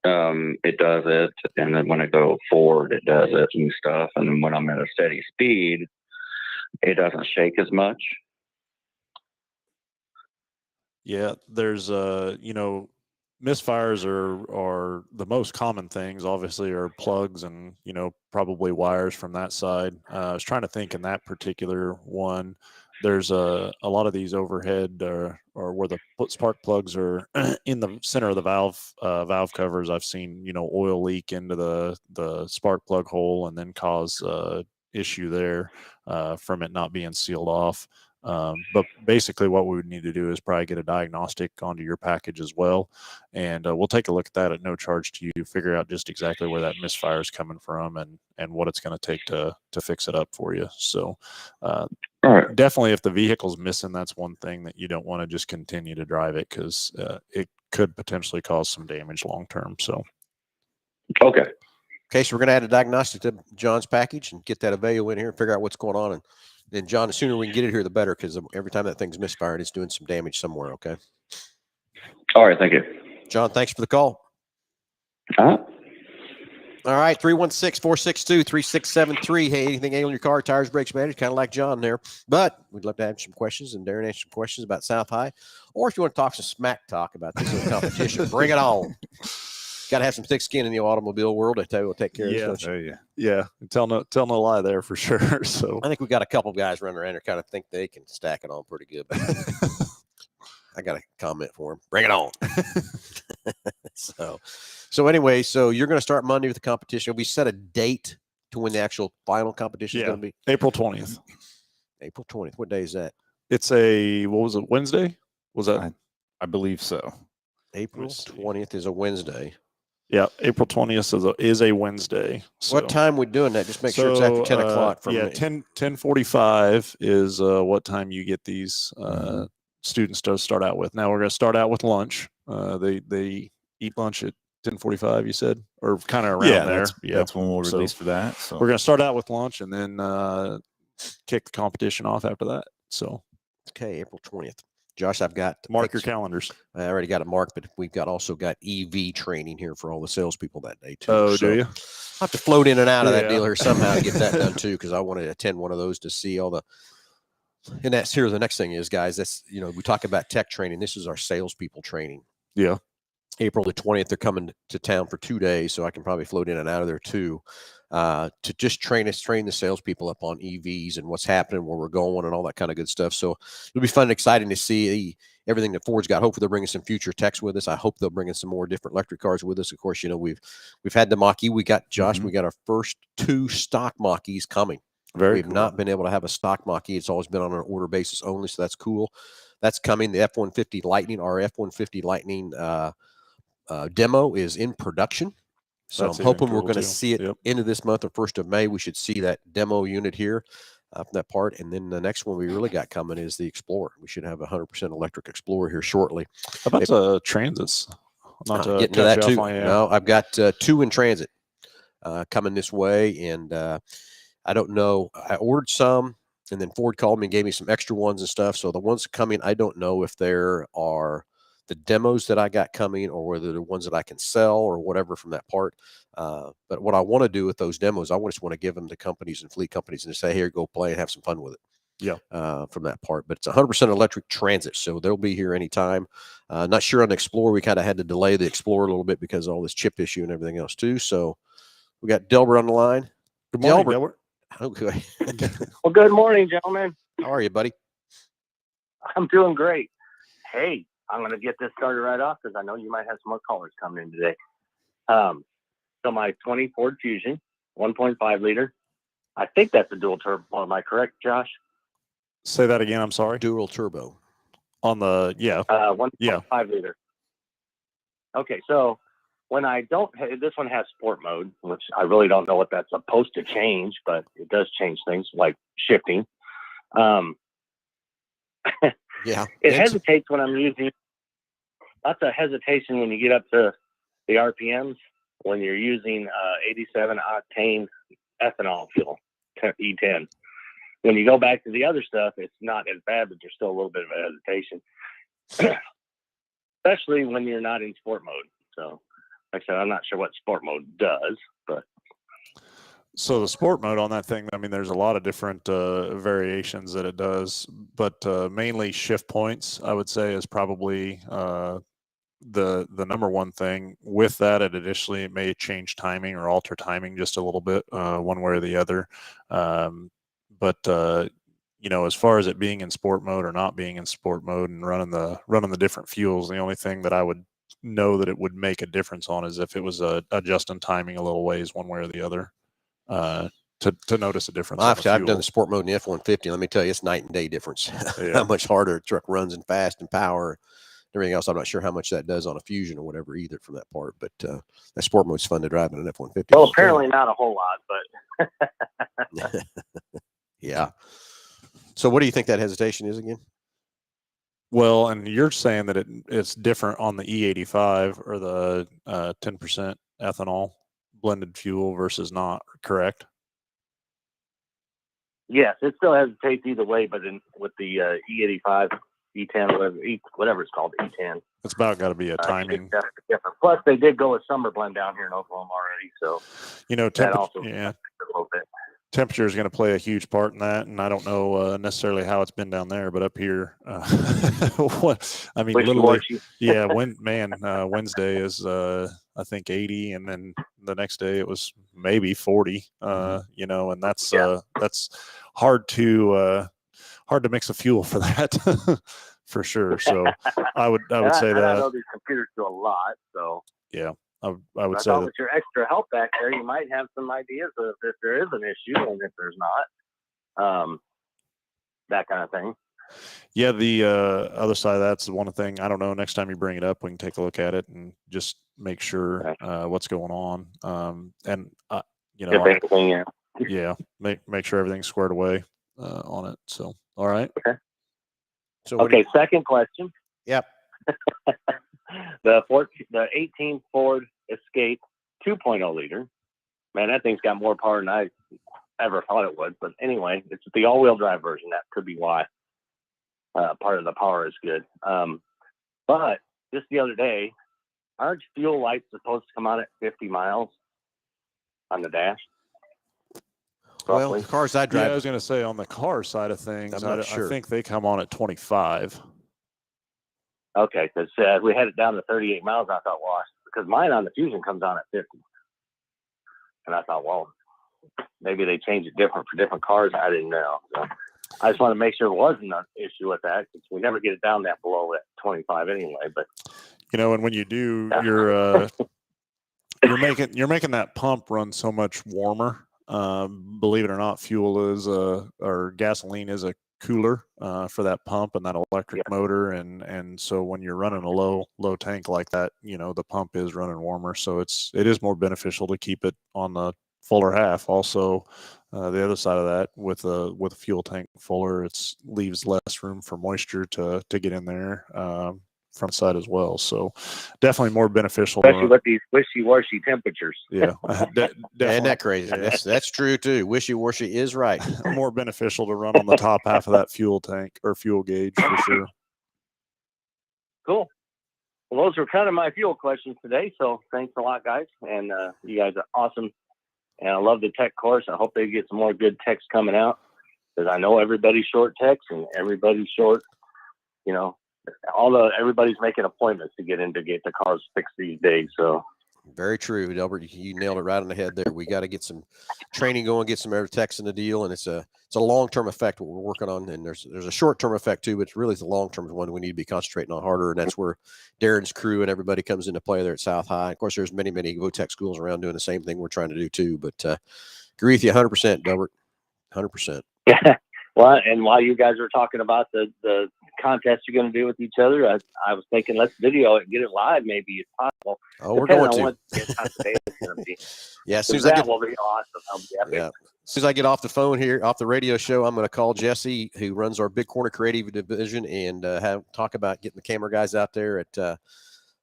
it does it, and then when I go forward, it does it and stuff. And then when I'm at a steady speed, it doesn't shake as much. Yeah, there's misfires are the most common things, obviously, are plugs and, probably wires from that side. I was trying to think in that particular one, there's a lot of these overhead or where the spark plugs are in the center of the valve covers. I've seen, oil leak into the spark plug hole and then cause issue there from it not being sealed off. But basically what we would need to do is probably get a diagnostic onto your package as well. And we'll take a look at that at no charge to you, figure out just exactly where that misfire is coming from and what it's going to take to fix it up for you. So definitely if the vehicle's missing, that's one thing that you don't want to just continue to drive it, because it could potentially cause some damage long-term. So. Okay, so we're going to add a diagnostic to John's package and get that Aveo in here and figure out what's going on. And then, John, the sooner we can get it here, the better, because every time that thing's misfired, it's doing some damage somewhere, okay? All right, thank you. John, thanks for the call. Uh-huh. All right, 316-462-3673. Hey, anything ailing your car, tires, brakes, batteries, kind of like John there. But we'd love to have some questions, and Darren answer some questions about South High. Or if you want to talk some smack talk about this little competition, bring it on. Got to have some thick skin in the automobile world. I tell you, we'll take care of this. Yeah. Tell no lie there for sure. So I think we got a couple guys running around here kind of think they can stack it on pretty good. But I got a comment for him. Bring it on. So anyway, so you're going to start Monday with the competition. We set a date to when the actual final competition is going to be. April 20th. April 20th. What day is that? It's Wednesday? Was that? I believe so. April 20th is a Wednesday. Yeah, April 20th is a Wednesday. So. What time we doing that? Just make sure it's after 10 o'clock. 10:45 is what time you get these students to start out with. Now we're going to start out with lunch. They eat lunch at 10:45. You said, or kind of around there. That's when we'll release for that. So we're going to start out with lunch and then kick the competition off after that. So okay, April 20th. Josh, I've got mark your calendars. I already got it marked, but we've also got EV training here for all the salespeople that day too. Oh, so do you? I'll have to float in and out of that deal here somehow to get that done too, because I want to attend one of those to see all the. And that's here. The next thing is, guys, that's we talk about tech training. This is our salespeople training. Yeah. April the 20th, they're coming to town for 2 days, so I can probably float in and out of there too, to just train the salespeople up on EVs and what's happening, where we're going, and all that kind of good stuff. So it'll be fun and exciting to see everything that Ford's got. Hopefully they're bringing some future techs with us. I hope they'll bring in some more different electric cars with us. Of course, we've had the Mach-E. We got Josh. We got our first 2 stock Mach-Es coming. We've not been able to have a stock Mach-E. It's always been on an order basis only, so that's cool. That's coming. The F-150 Lightning, our F-150 Lightning demo is in production. So I'm hoping we're going to see it into this month or 1st of May. We should see that demo unit here from that part. And then the next one we really got coming is the Explorer. We should have a 100% electric Explorer here shortly. How about Transits? Not to get into that too. No, I've got 2 in transit coming this way. And I don't know. I ordered some. And then Ford called me and gave me some extra ones and stuff. So the ones coming, I don't know if there are the demos that I got coming or whether they're ones that I can sell or whatever from that part. But what I want to do with those demos, I just want to give them to companies and fleet companies and say, here, go play and have some fun with it. Yeah. From that part. But it's 100% electric transit. So they'll be here anytime. Not sure on the Explorer. We kind of had to delay the Explorer a little bit because of all this chip issue and everything else too. So we got Delbert on the line. Good morning, Delbert. Delbert. Okay. Well, good morning, gentlemen. How are you, buddy? I'm doing great. Hey, I'm going to get this started right off because I know you might have some more callers coming in today. So my 20 Ford Fusion, 1.5 liter. I think that's a dual turbo. Am I correct, Josh? Say that again. I'm sorry. Dual turbo. On the 1.5 liter. Okay, so when I don't, this one has sport mode, which I really don't know what that's supposed to change, but it does change things like shifting. Yeah. It hesitates when I'm using, lots of hesitation when you get up to the RPMs when you're using 87 octane ethanol fuel, E10. When you go back to the other stuff, it's not as bad, but there's still a little bit of a hesitation, especially when you're not in sport mode. So, like I said, I'm not sure what sport mode does, but. So the sport mode on that thing, I mean, there's a lot of different variations that it does, but mainly shift points, I would say, is probably the number one thing. With that, it additionally may change timing or alter timing just a little bit, one way or the other. But you know, as far as it being in sport mode or not being in sport mode and running the different fuels, the only thing that I would know that it would make a difference on is if it was adjusting timing a little ways one way or the other. To notice a difference. I've done the sport mode in the F-150. Let me tell you, it's night and day difference. Yeah. How much harder a truck runs and fast and power, everything else. I'm not sure how much that does on a Fusion or whatever either from that part. But that sport mode's fun to drive in an F-150. Well, apparently not a whole lot, but yeah. So what do you think that hesitation is again? Well, and you're saying that it's different on the E85 or the 10% ethanol blended fuel versus not, correct? yes, it still hesitates either way, but with the E85, E10, whatever it's called, E10. It's about got to be a timing. That's different. Plus, they did go with summer blend down here in Oklahoma already, so you know, that also yeah, a little bit. temperature is going to play a huge part in that, and I don't know necessarily how it's been down there, but up here, what I mean, literally, yeah. Wednesday is I think 80, and then the next day it was maybe 40. You know, and that's hard to mix a fuel for that. For sure. So I would say that. I know these computers do a lot, so yeah. I would I say thought that with your extra help back there, you might have some ideas of if there is an issue and if there's not, that kind of thing. yeah, the other side of that's the one thing. I don't know. Next time you bring it up, we can take a look at it and just make sure what's going on. And you know, Anything, yeah, make sure everything's squared away on it. So all right. Okay. So okay. Second question. Yep. The 18 Ford Escape 2.0 liter. Man, that thing's got more power than I ever thought it would. But anyway, it's the all-wheel drive version. That could be why. Part of the power is good. But just the other day, aren't fuel lights supposed to come out at 50 miles on the dash? Well, the cars I drive. Yeah, I was going to say on the car side of things, I'm not sure. I think they come on at 25. Okay, because we had it down to 38 miles. I thought, well, because mine on the Fusion comes on at 50. And I thought, well, maybe they change it different for different cars. I didn't know. So I just want to make sure there wasn't an issue with that, because we never get it down that below at 25 anyway. But you know, and when you do, you're making that pump run so much warmer. Believe it or not, fuel is or gasoline is a cooler for that pump and that electric motor, and so when you're running a low tank like that, you know, the pump is running warmer, so it is more beneficial to keep it on the fuller half. Also, the other side of that, with a fuel tank fuller, it leaves less room for moisture to get in there. front side as well. So definitely more beneficial. Especially with these wishy-washy temperatures. Yeah, Isn't definitely that crazy? That's true too. Wishy-washy is right. more beneficial to run on the top half of that fuel tank or fuel gauge for sure. Cool. Well, those were kind of my fuel questions today. So thanks a lot, guys. And you guys are awesome. And I love the tech course. I hope they get some more good techs coming out, because I know everybody's short techs and everybody's short, you know, everybody's making appointments to get the cars fixed these days. So Very true, Delbert. You nailed it right on the head there. We got to get some training going, get some techs in the deal, and it's a long-term effect what we're working on. And there's a short-term effect too, but it's really the long-term one we need to be concentrating on harder. And that's where Darren's crew and everybody comes into play there at South High. Of course, there's many VOTEC schools around doing the same thing we're trying to do too. But agree with you 100%, Delbert. 100%. yeah. Well, and while you guys were talking about the contest you're going to do with each other, I was thinking let's video it, get it live, maybe if possible. Oh, we're going to. What Talladega is going to be. Yeah, as soon as I get, will be awesome. That'll be epic. yeah. As soon as I get off the phone here, off the radio show, I'm going to call Jesse, who runs our Big Corner Creative Division, and talk about getting the camera guys out there at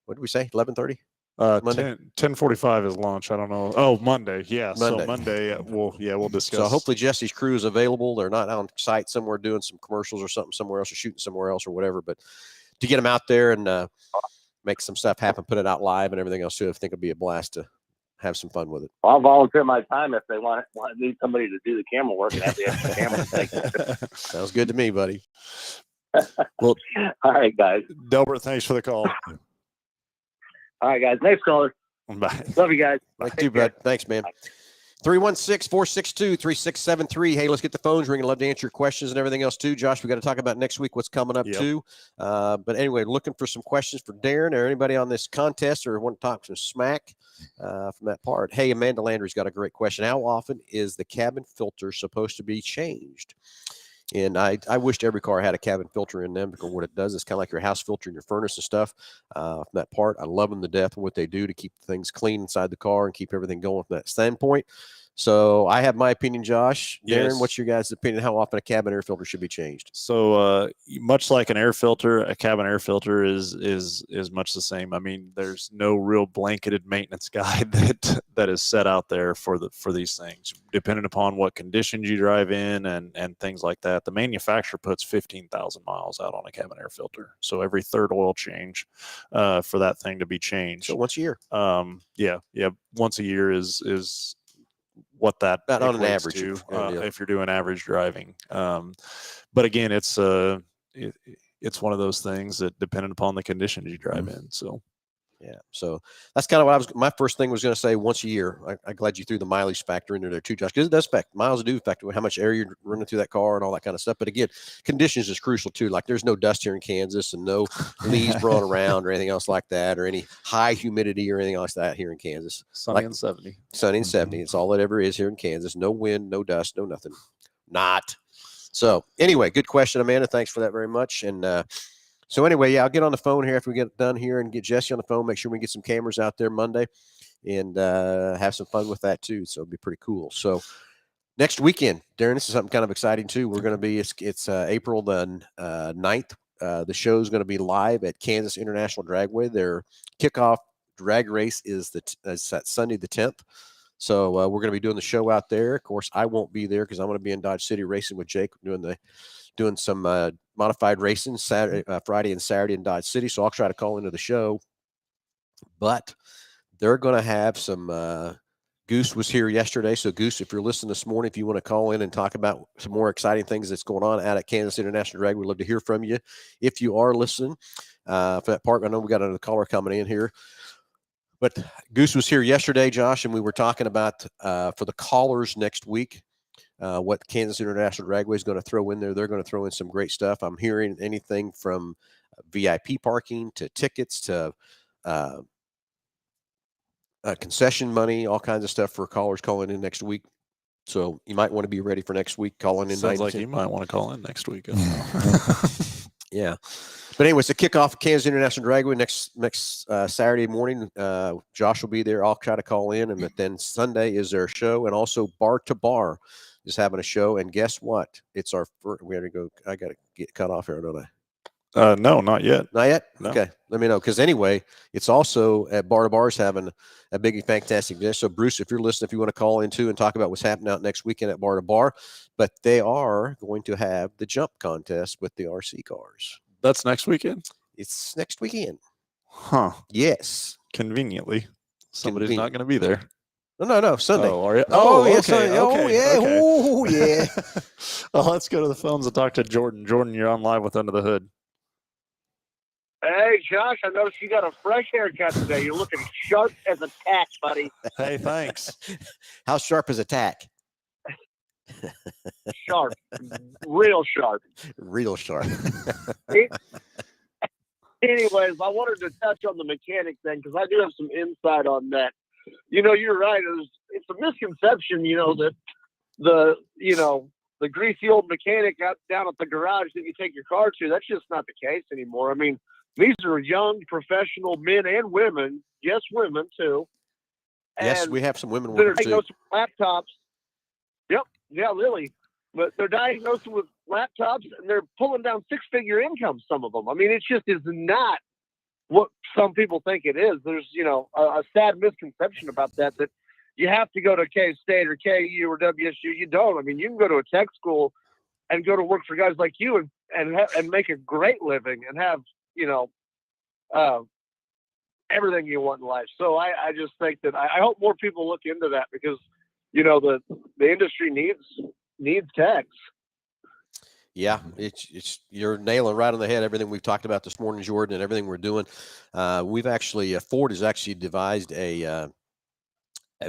what did we say? 11:30. Monday? 10:45 is launch. I don't know. Oh, Monday. Yeah. Monday. So Monday, we'll discuss. So hopefully Jesse's crew is available. They're not on site somewhere doing some commercials or something somewhere else, or shooting somewhere else or whatever. But to get them out there and make some stuff happen, put it out live and everything else too, I think it'd be a blast to have some fun with it. I'll volunteer my time if they need somebody to do the camera work and have the extra camera. Sounds good to me, buddy. Well, all right, guys. Delbert, thanks for the call. All right, guys. Next caller. Bye. Love you guys. Thank you, bud. Thanks, man. 316-462-3673. Hey, let's get the phones ringing. Love to answer your questions and everything else too. Josh, we got to talk about next week what's coming up too. But anyway, looking for some questions for Darren or anybody on this contest or want to talk some smack from that part. Hey, Amanda Landry's got a great question. How often is the cabin filter supposed to be changed? And I wished every car had a cabin filter in them, because what it does is kind of like your house filter in your furnace and stuff. From that part, I love them to death and what they do to keep things clean inside the car and keep everything going from that standpoint. So I have my opinion, Josh. Darren, Yes. what's your guys' opinion? How often a cabin air filter should be changed? So much like an air filter, a cabin air filter is much the same. I mean, there's no real blanketed maintenance guide that is set out there for these things, depending upon what conditions you drive in and things like that. The manufacturer puts 15,000 miles out on a cabin air filter, so every third oil change for that thing to be changed. So once a year. Yeah, once a year is what that About on an equates average, to, yeah. if you're doing average driving. But again, it's one of those things that depending upon the conditions you drive in. So Yeah. So that's kind of what my first thing was going to say, once a year. I'm glad you threw the mileage factor into there too, Josh, because it does affect, miles do affect how much air you're running through that car and all that kind of stuff. But again, conditions is crucial too. Like there's no dust here in Kansas and no leaves blowing around or anything else like that, or any high humidity or anything else like that here in Kansas. sunny and 70. Sunny and 70. It's all it ever is here in Kansas. No wind, no dust, no nothing. Not. So anyway, good question, Amanda. Thanks for that very much. And so anyway, yeah, I'll get on the phone here after we get done here and get Jesse on the phone. Make sure we get some cameras out there Monday and have some fun with that too. So it'll be pretty cool. So next weekend, Darren, this is something kind of exciting too. We're going to be, it's April the 9th. The show is going to be live at Kansas International Dragway. Their kickoff drag race is that Sunday the 10th. So we're going to be doing the show out there. Of course, I won't be there because I'm going to be in Dodge City racing with Jake, doing some modified racing Friday and Saturday in Dodge City. So I'll try to call into the show. But they're going to have some Goose was here yesterday. So Goose, if you're listening this morning, if you want to call in and talk about some more exciting things that's going on out at Kansas International Drag, we'd love to hear from you. If you are listening for that part, I know we got another caller coming in here. But Goose was here yesterday, Josh, and we were talking about for the callers next week, what Kansas International Dragway is going to throw in there. They're going to throw in some great stuff. I'm hearing anything from VIP parking to tickets to concession money, all kinds of stuff for callers calling in next week. So you might want to be ready for next week. Calling in. Sounds like you might want to call in next week. Yeah. But anyway, it's a kickoff of Kansas International Dragway next Saturday morning. Josh will be there. I'll try to call in. And then Sunday is their show. And also Bar to Bar is having a show. And guess what? It's our first. We got to go. I got to get cut off here, don't I? No, not yet. Not yet? No. Okay. Let me know. Because anyway, it's also at Bar to Bars having a big, fantastic day. So, Bruce, if you're listening, if you want to call in too and talk about what's happening out next weekend at Bar to Bar, but they are going to have the jump contest with the RC cars. That's next weekend? It's next weekend. Huh. Yes. Conveniently. Somebody's not going to be there. No, Sunday. Oh, are you? Oh, yeah, okay. Sunday. Okay. Oh, yeah. Okay. Oh, yeah. Well, let's go to the phones and talk to Jordan. Jordan, you're on live with Under the Hood. Hey, Josh, I noticed you got a fresh haircut today. You're looking sharp as a tack, buddy. Hey, thanks. How sharp is a tack? Sharp. Real sharp. Real sharp. Anyways, I wanted to touch on the mechanic thing because I do have some insight on that. You're right. It's a misconception, that the greasy old mechanic out down at the garage that you take your car to, that's just not the case anymore. I mean, these are young professional men and women, yes, women too. Yes, and we have some women they're workers too. diagnosed with laptops. Yep, yeah, really. But they're diagnosed with laptops and they're pulling down six-figure incomes, some of them. I mean, it just is not what some people think it is. There's, a sad misconception about that you have to go to K-State or KU or WSU. You don't. I mean, you can go to a tech school and go to work for guys like you and make a great living and have, everything you want in life. So I just think that I hope more people look into that because, the industry needs techs. Yeah, it's you're nailing right on the head everything we've talked about this morning, Jordan, and everything we're doing. We've actually Ford has actually devised a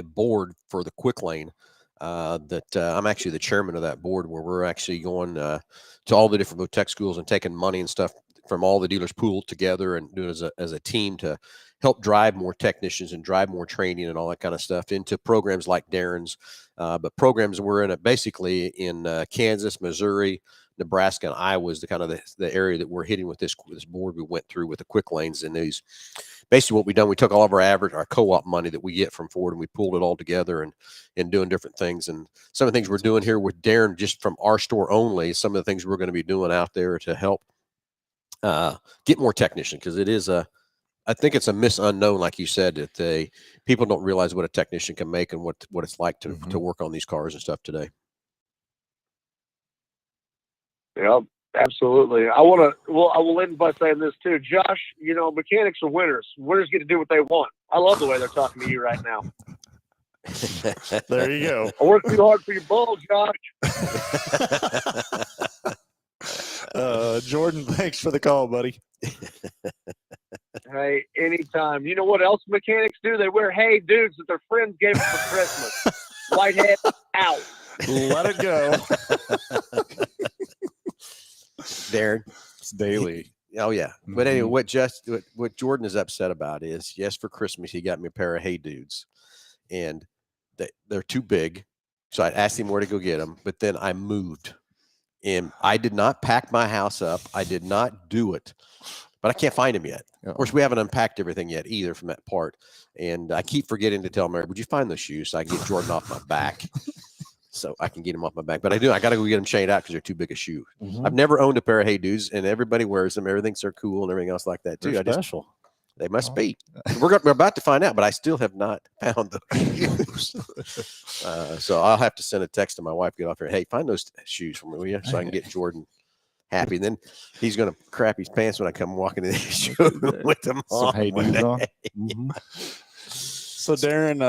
board for the quick lane that I'm actually the chairman of that board, where we're actually going to all the different tech schools and taking money and stuff from all the dealers pooled together and doing it as a team to help drive more technicians and drive more training and all that kind of stuff into programs like Darren's. But programs we're in basically in Kansas, Missouri, Nebraska, and Iowa is the kind of the area that we're hitting with this board we went through with the quick lanes. And these basically what we done, we took all of our co-op money that we get from Ford and we pulled it all together and doing different things. And some of the things we're doing here with Darren, just from our store only, some of the things we're going to be doing out there to help get more technicians, because it is I think it's a unknown, like you said, that people don't realize what a technician can make and what it's like to work on these cars and stuff today. Yeah, absolutely. I will end by saying this too, Josh. Mechanics are winners. Winners get to do what they want. I love the way they're talking to you right now. There you go. I work too hard for your bull, Josh. Jordan, thanks for the call, buddy. Hey, anytime. You know what else mechanics do? They wear hey dudes that their friends gave them for Christmas. Whitehead out. Let it go. Darren, It's daily. Oh yeah. But anyway, what Jordan is upset about is, yes, for Christmas he got me a pair of Hey Dudes, and they're too big, so I asked him where to go get them. But then I moved, and I did not pack my house up. I did not do it, but I can't find them yet. Of course, we haven't unpacked everything yet either from that part, and I keep forgetting to tell Mary, would you find those shoes so I can get Jordan off my back? So I can get him off my back. But I got to go get them chained out because they're too big a shoe. I've never owned a pair of Hey Dudes, and everybody wears them. Everything thinks they're cool and everything else like that too. They're special. They must be. We're about to find out, but I still have not found those shoes. So I'll have to send a text to my wife, get off here. Hey, find those shoes for me, will you? So I can get Jordan happy. And then he's going to crap his pants when I come walking in the showroom with them on. Hey Dudes on. So Darren,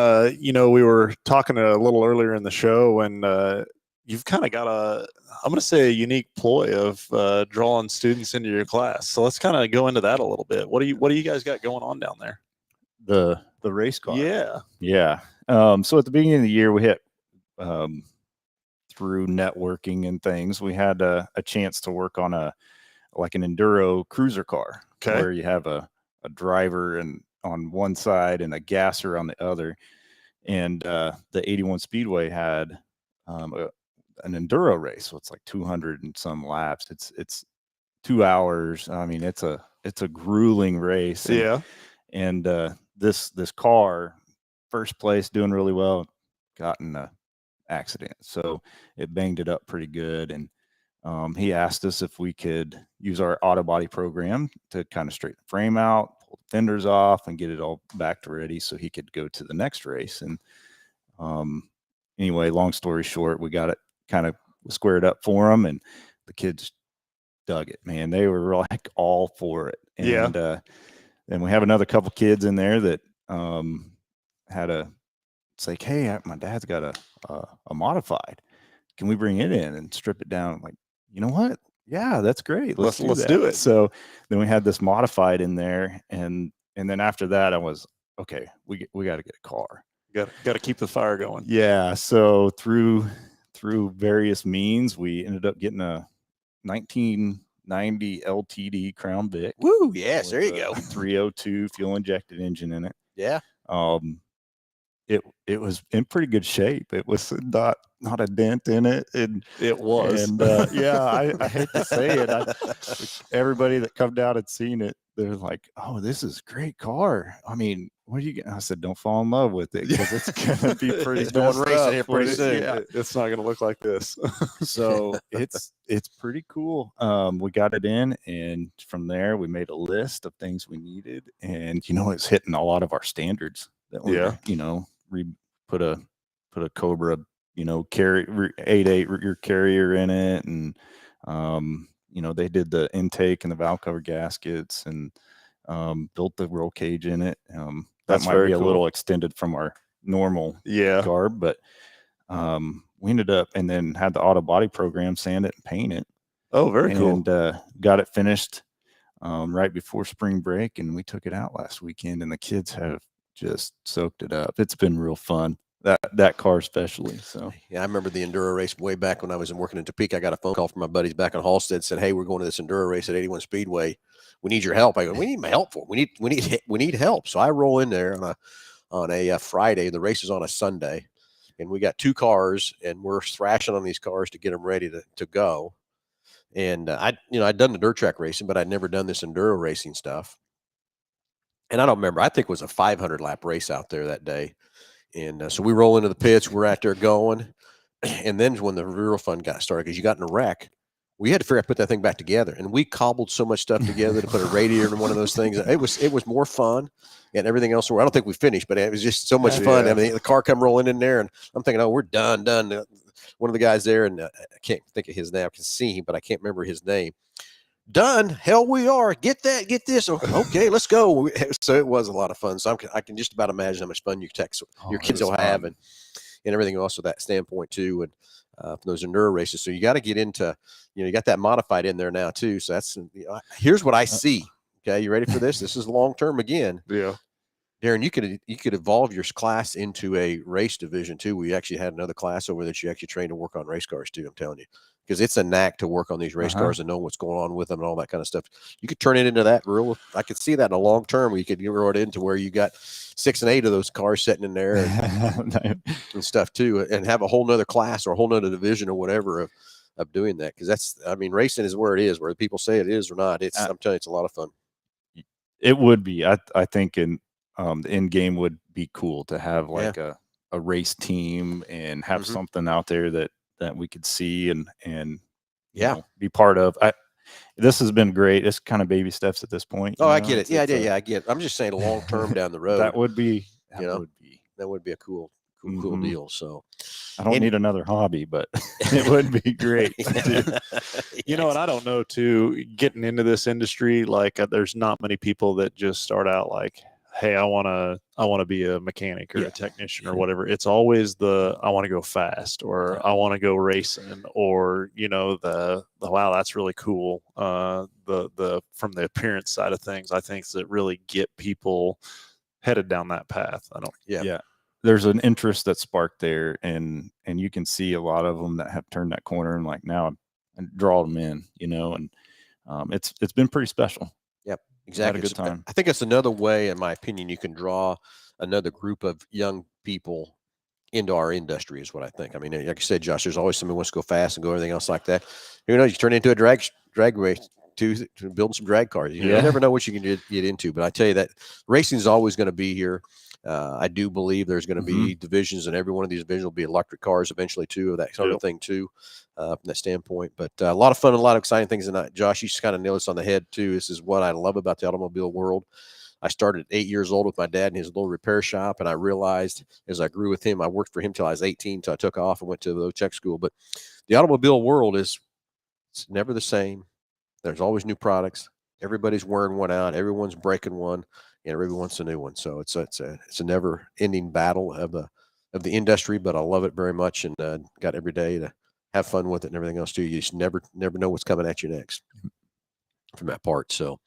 we were talking a little earlier in the show, and you've kind of got I'm going to say a unique ploy of drawing students into your class. So let's kind of go into that a little bit. What do you guys got going on down there? The race car. Yeah. So at the beginning of the year, we hit through networking and things. We had a chance to work on an enduro cruiser car, where you have a driver and on one side and a gasser on the other. And the 81 Speedway had an enduro race. So it's like 200 and some laps. It's 2 hours. I mean, it's a grueling race. And this car, first place, doing really well, got in an accident. So it banged it up pretty good. And he asked us if we could use our auto body program to kind of straighten the frame out, pull the fenders off, and get it all back to ready so he could go to the next race. And anyway, long story short, we got it kind of squared up for him, and the kids dug it, man. They were like all for it. And then we have another couple kids in there that had it's like, hey, my dad's got a modified. Can we bring it in and strip it down? I'm like, you know what? Yeah, that's great. Let's do it. So then we had this modified in there, and then after that, I was okay. We got to get a car. Got to keep the fire going. Yeah. So through various means, we ended up getting a 1990 LTD Crown Vic. Woo! Yes, there you go. 302 fuel injected engine in it. Yeah. It was in pretty good shape. It was not a dent in it. And it was. And yeah, I hate to say it. Everybody that come down and seen it, they're like, "Oh, this is a great car. I mean, what are you getting?" I said, "Don't fall in love with it because it's gonna be pretty going racing here pretty soon. Yeah, it's not gonna look like this." So it's pretty cool. We got it in, and from there we made a list of things we needed, and it's hitting a lot of our standards that we put a Cobra carry 8.8 rear carrier in it, and they did the intake and the valve cover gaskets, and built the roll cage in it. That might be a little extended from our normal garb, but we ended up and then had the auto body program sand it and paint it. Oh, very cool. And got it finished right before spring break, and we took it out last weekend, and the kids have just soaked it up. It's been real fun. That car especially. So yeah, I remember the enduro race way back when I was working in Topeka. I got a phone call from my buddies back in Halstead, said, "Hey, we're going to this enduro race at 81 Speedway. We need your help." I go, "We need my help for it. We need help." So I roll in there on a Friday. The race is on a Sunday, and we got 2 cars, and we're thrashing on these cars to get them ready to go. And I'd done the dirt track racing, but I'd never done this enduro racing stuff. And I don't remember. I think it was a 500 lap race out there that day. And so we roll into the pits. We're out there going. And then when the real fun got started, because you got in a wreck, we had to figure out to put that thing back together. And we cobbled so much stuff together to put a radiator in one of those things. It was more fun and everything else. I don't think we finished, but it was just so much fun. I mean, the car come rolling in there, and I'm thinking, oh, we're done. One of the guys there, and I can't think of his name. I can see him, but I can't remember his name. Done. Hell, we are. Get this. Okay, let's go. So it was a lot of fun. So I can just about imagine how much fun your kids will have, and everything else with that standpoint too. And from those enduro races, so you got to get into, you got that modified in there now too. So that's here's what I see. Okay, you ready for this? This is long term again. Yeah, Darren, you could evolve your class into a race division too. We actually had another class over that you actually train to work on race cars too. I'm telling you. Because it's a knack to work on these race cars and know what's going on with them and all that kind of stuff. You could turn it into that I could see that in the long term. You could grow it into where you got 6 and 8 of those cars sitting in there and stuff too, and have a whole nother class or a whole nother division or whatever of doing that. Because racing is where it is, whether people say it is or not. I'm telling you, it's a lot of fun. It would be. I think the end game would be cool to have like a race team and have something out there that we could see and be part of. This has been great. It's kind of baby steps at this point. I get it. I get it. I'm just saying long term down the road. That would be a cool deal. So I don't need another hobby, but it would be great. And I don't know too, getting into this industry, like there's not many people that just start out like, hey, I want to be a mechanic or a technician or whatever. It's always I want to go fast, or I want to go racing, or the wow, that's really cool. The from the appearance side of things, I think that really get people headed down that path. There's an interest that sparked there, and you can see a lot of them that have turned that corner and like now and draw them in, and it's been pretty special. Yep. Exactly. Had a good time. I think it's another way, in my opinion, you can draw another group of young people into our industry is what I think. I mean, like you said, Josh, there's always somebody who wants to go fast and go everything else like that. You turn into a drag race to building some drag cars. You Yeah. never know what you can get into, but I tell you that racing is always going to be here. I do believe there's going to be divisions, and every one of these divisions will be electric cars eventually too, or that sort of thing too, from that standpoint. But a lot of fun and a lot of exciting things. And Josh, you just kind of nailed this on the head too. This is what I love about the automobile world. I started at 8 years old with my dad in his little repair shop, and I realized as I grew with him, I worked for him till I was 18, till I took off and went to the tech school. But the automobile world it's never the same. There's always new products. Everybody's wearing one out. Everyone's breaking one, and everyone wants a new one. So it's a never-ending battle of the industry. But I love it very much, and got every day to have fun with it and everything else too. You just never know what's coming at you next from that part. So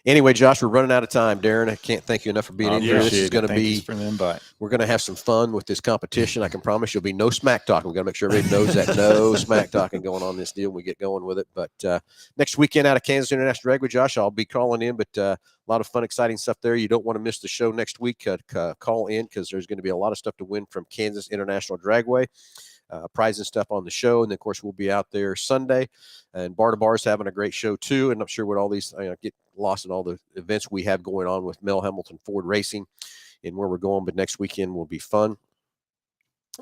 anyway, Josh, we're running out of time. Darren, I can't thank you enough for being in here. This is going to be for the invite. We're going to have some fun with this competition. I can promise you'll be no smack talking. We've got to make sure everybody knows that no smack talking going on in this deal when we get going with it. But next weekend out of Kansas International Dragway, Josh, I'll be calling in, but a lot of fun, exciting stuff there. You don't want to miss the show next week. Call in because there's going to be a lot of stuff to win from Kansas International Dragway. Prize and stuff on the show, and then of course we'll be out there Sunday, and Bar to Bar is having a great show too. And I'm sure what all these get lost in all the events we have going on with Mel Hambelton Ford Racing and where we're going. But next weekend will be fun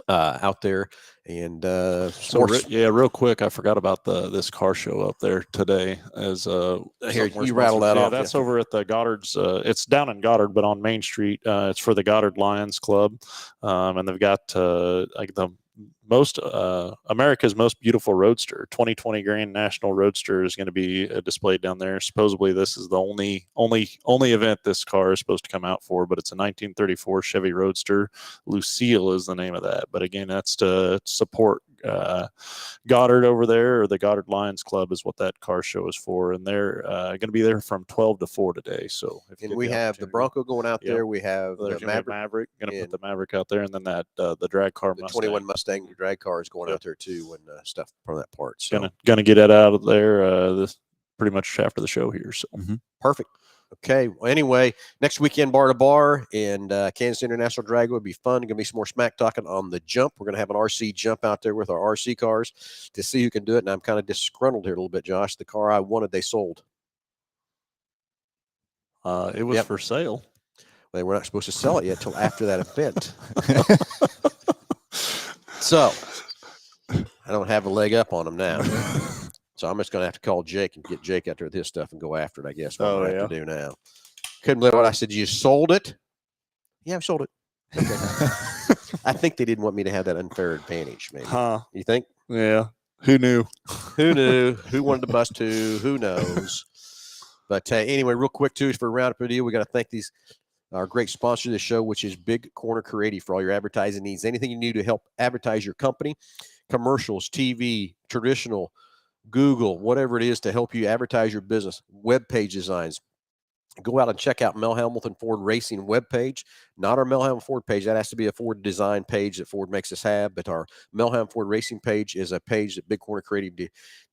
out there. And real quick, I forgot about this car show up there today. As here you rattle that off. That's over at the Goddard's. It's down in Goddard, but on Main Street. It's for the Goddard Lions Club, and they've got like the most America's most beautiful roadster, 2020 Grand National Roadster, is going to be displayed down there. Supposedly, this is the only event this car is supposed to come out for, but it's a 1934 Chevy Roadster. Lucille is the name of that. But again, that's to support Goddard over there, or the Goddard Lions Club is what that car show is for, and they're going to be there from 12 to 4 today. So and we have the Bronco going out there. We have the Maverick. Going to put the Maverick out there, and then that the drag car, the 21 Mustang drag car is going out there too, and stuff from that part. So gonna get it out of there this pretty much after the show here. So perfect. Okay. Well, anyway, next weekend, Bar to Bar and Kansas International Dragway would be fun. Going to be some more smack talking on the jump. We're going to have an RC jump out there with our RC cars to see who can do it. And I'm kind of disgruntled here a little bit, Josh. The car I wanted, they sold. It was for sale. They were not supposed to sell it yet until after that event. So I don't have a leg up on them now. So I'm just going to have to call Jake and get Jake out there with his stuff and go after it, I guess. What I have to do now. Couldn't believe what I said. You sold it? Yeah, I've sold it. Okay. I think they didn't want me to have that unfair advantage, maybe. You think? Yeah. Who knew? Who knew? Who wanted to bust who? Who knows? But anyway, real quick, too, for a roundup video, we got to thank our great sponsor of the show, which is Big Corner Creative, for all your advertising needs. Anything you need to help advertise your company, commercials, TV, traditional, Google, whatever it is to help you advertise your business, web page designs. Go out and check out Mel Hambelton Ford Racing webpage. Not our Mel Hambelton Ford page. That has to be a Ford design page that Ford makes us have. But our Mel Hambelton Ford Racing page is a page that Big Corner Creative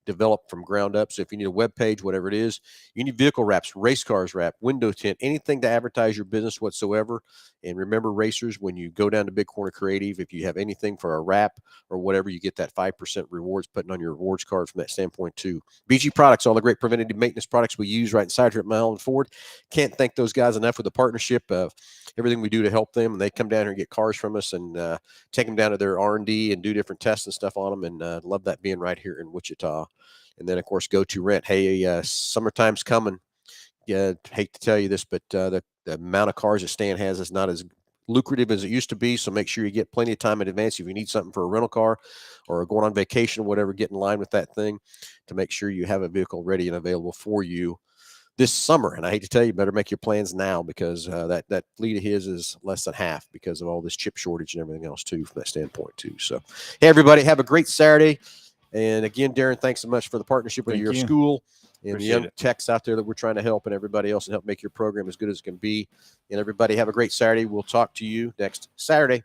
developed from ground up. So if you need a web page, whatever it is, you need vehicle wraps, race cars wrap, window tint, anything to advertise your business whatsoever. And remember, racers, when you go down to Big Corner Creative, if you have anything for a wrap or whatever, you get that 5% rewards putting on your rewards card from that standpoint too. BG Products, all the great preventative maintenance products we use right inside here at Mel Hambelton Ford. Can't thank those guys enough for the partnership of everything we do to help them. And they come down here and get cars from us and take them down to their R&D and do different tests and stuff on them. And love that being right here in Wichita. And then, of course, Go To Rent. Hey, summertime's coming. Hate to tell you this, but the amount of cars that Stan has is not as lucrative as it used to be. So make sure you get plenty of time in advance. If you need something for a rental car or going on vacation or whatever, get in line with that thing to make sure you have a vehicle ready and available for you this summer. And I hate to tell you, better make your plans now because that fleet of his is less than half because of all this chip shortage and everything else too, from that standpoint too. So, hey, everybody, have a great Saturday. And again, Darren, thanks so much for the partnership with your school and the young techs out there that we're trying to help, and everybody else, and help make your program as good as it can be. And everybody have a great Saturday. We'll talk to you next Saturday.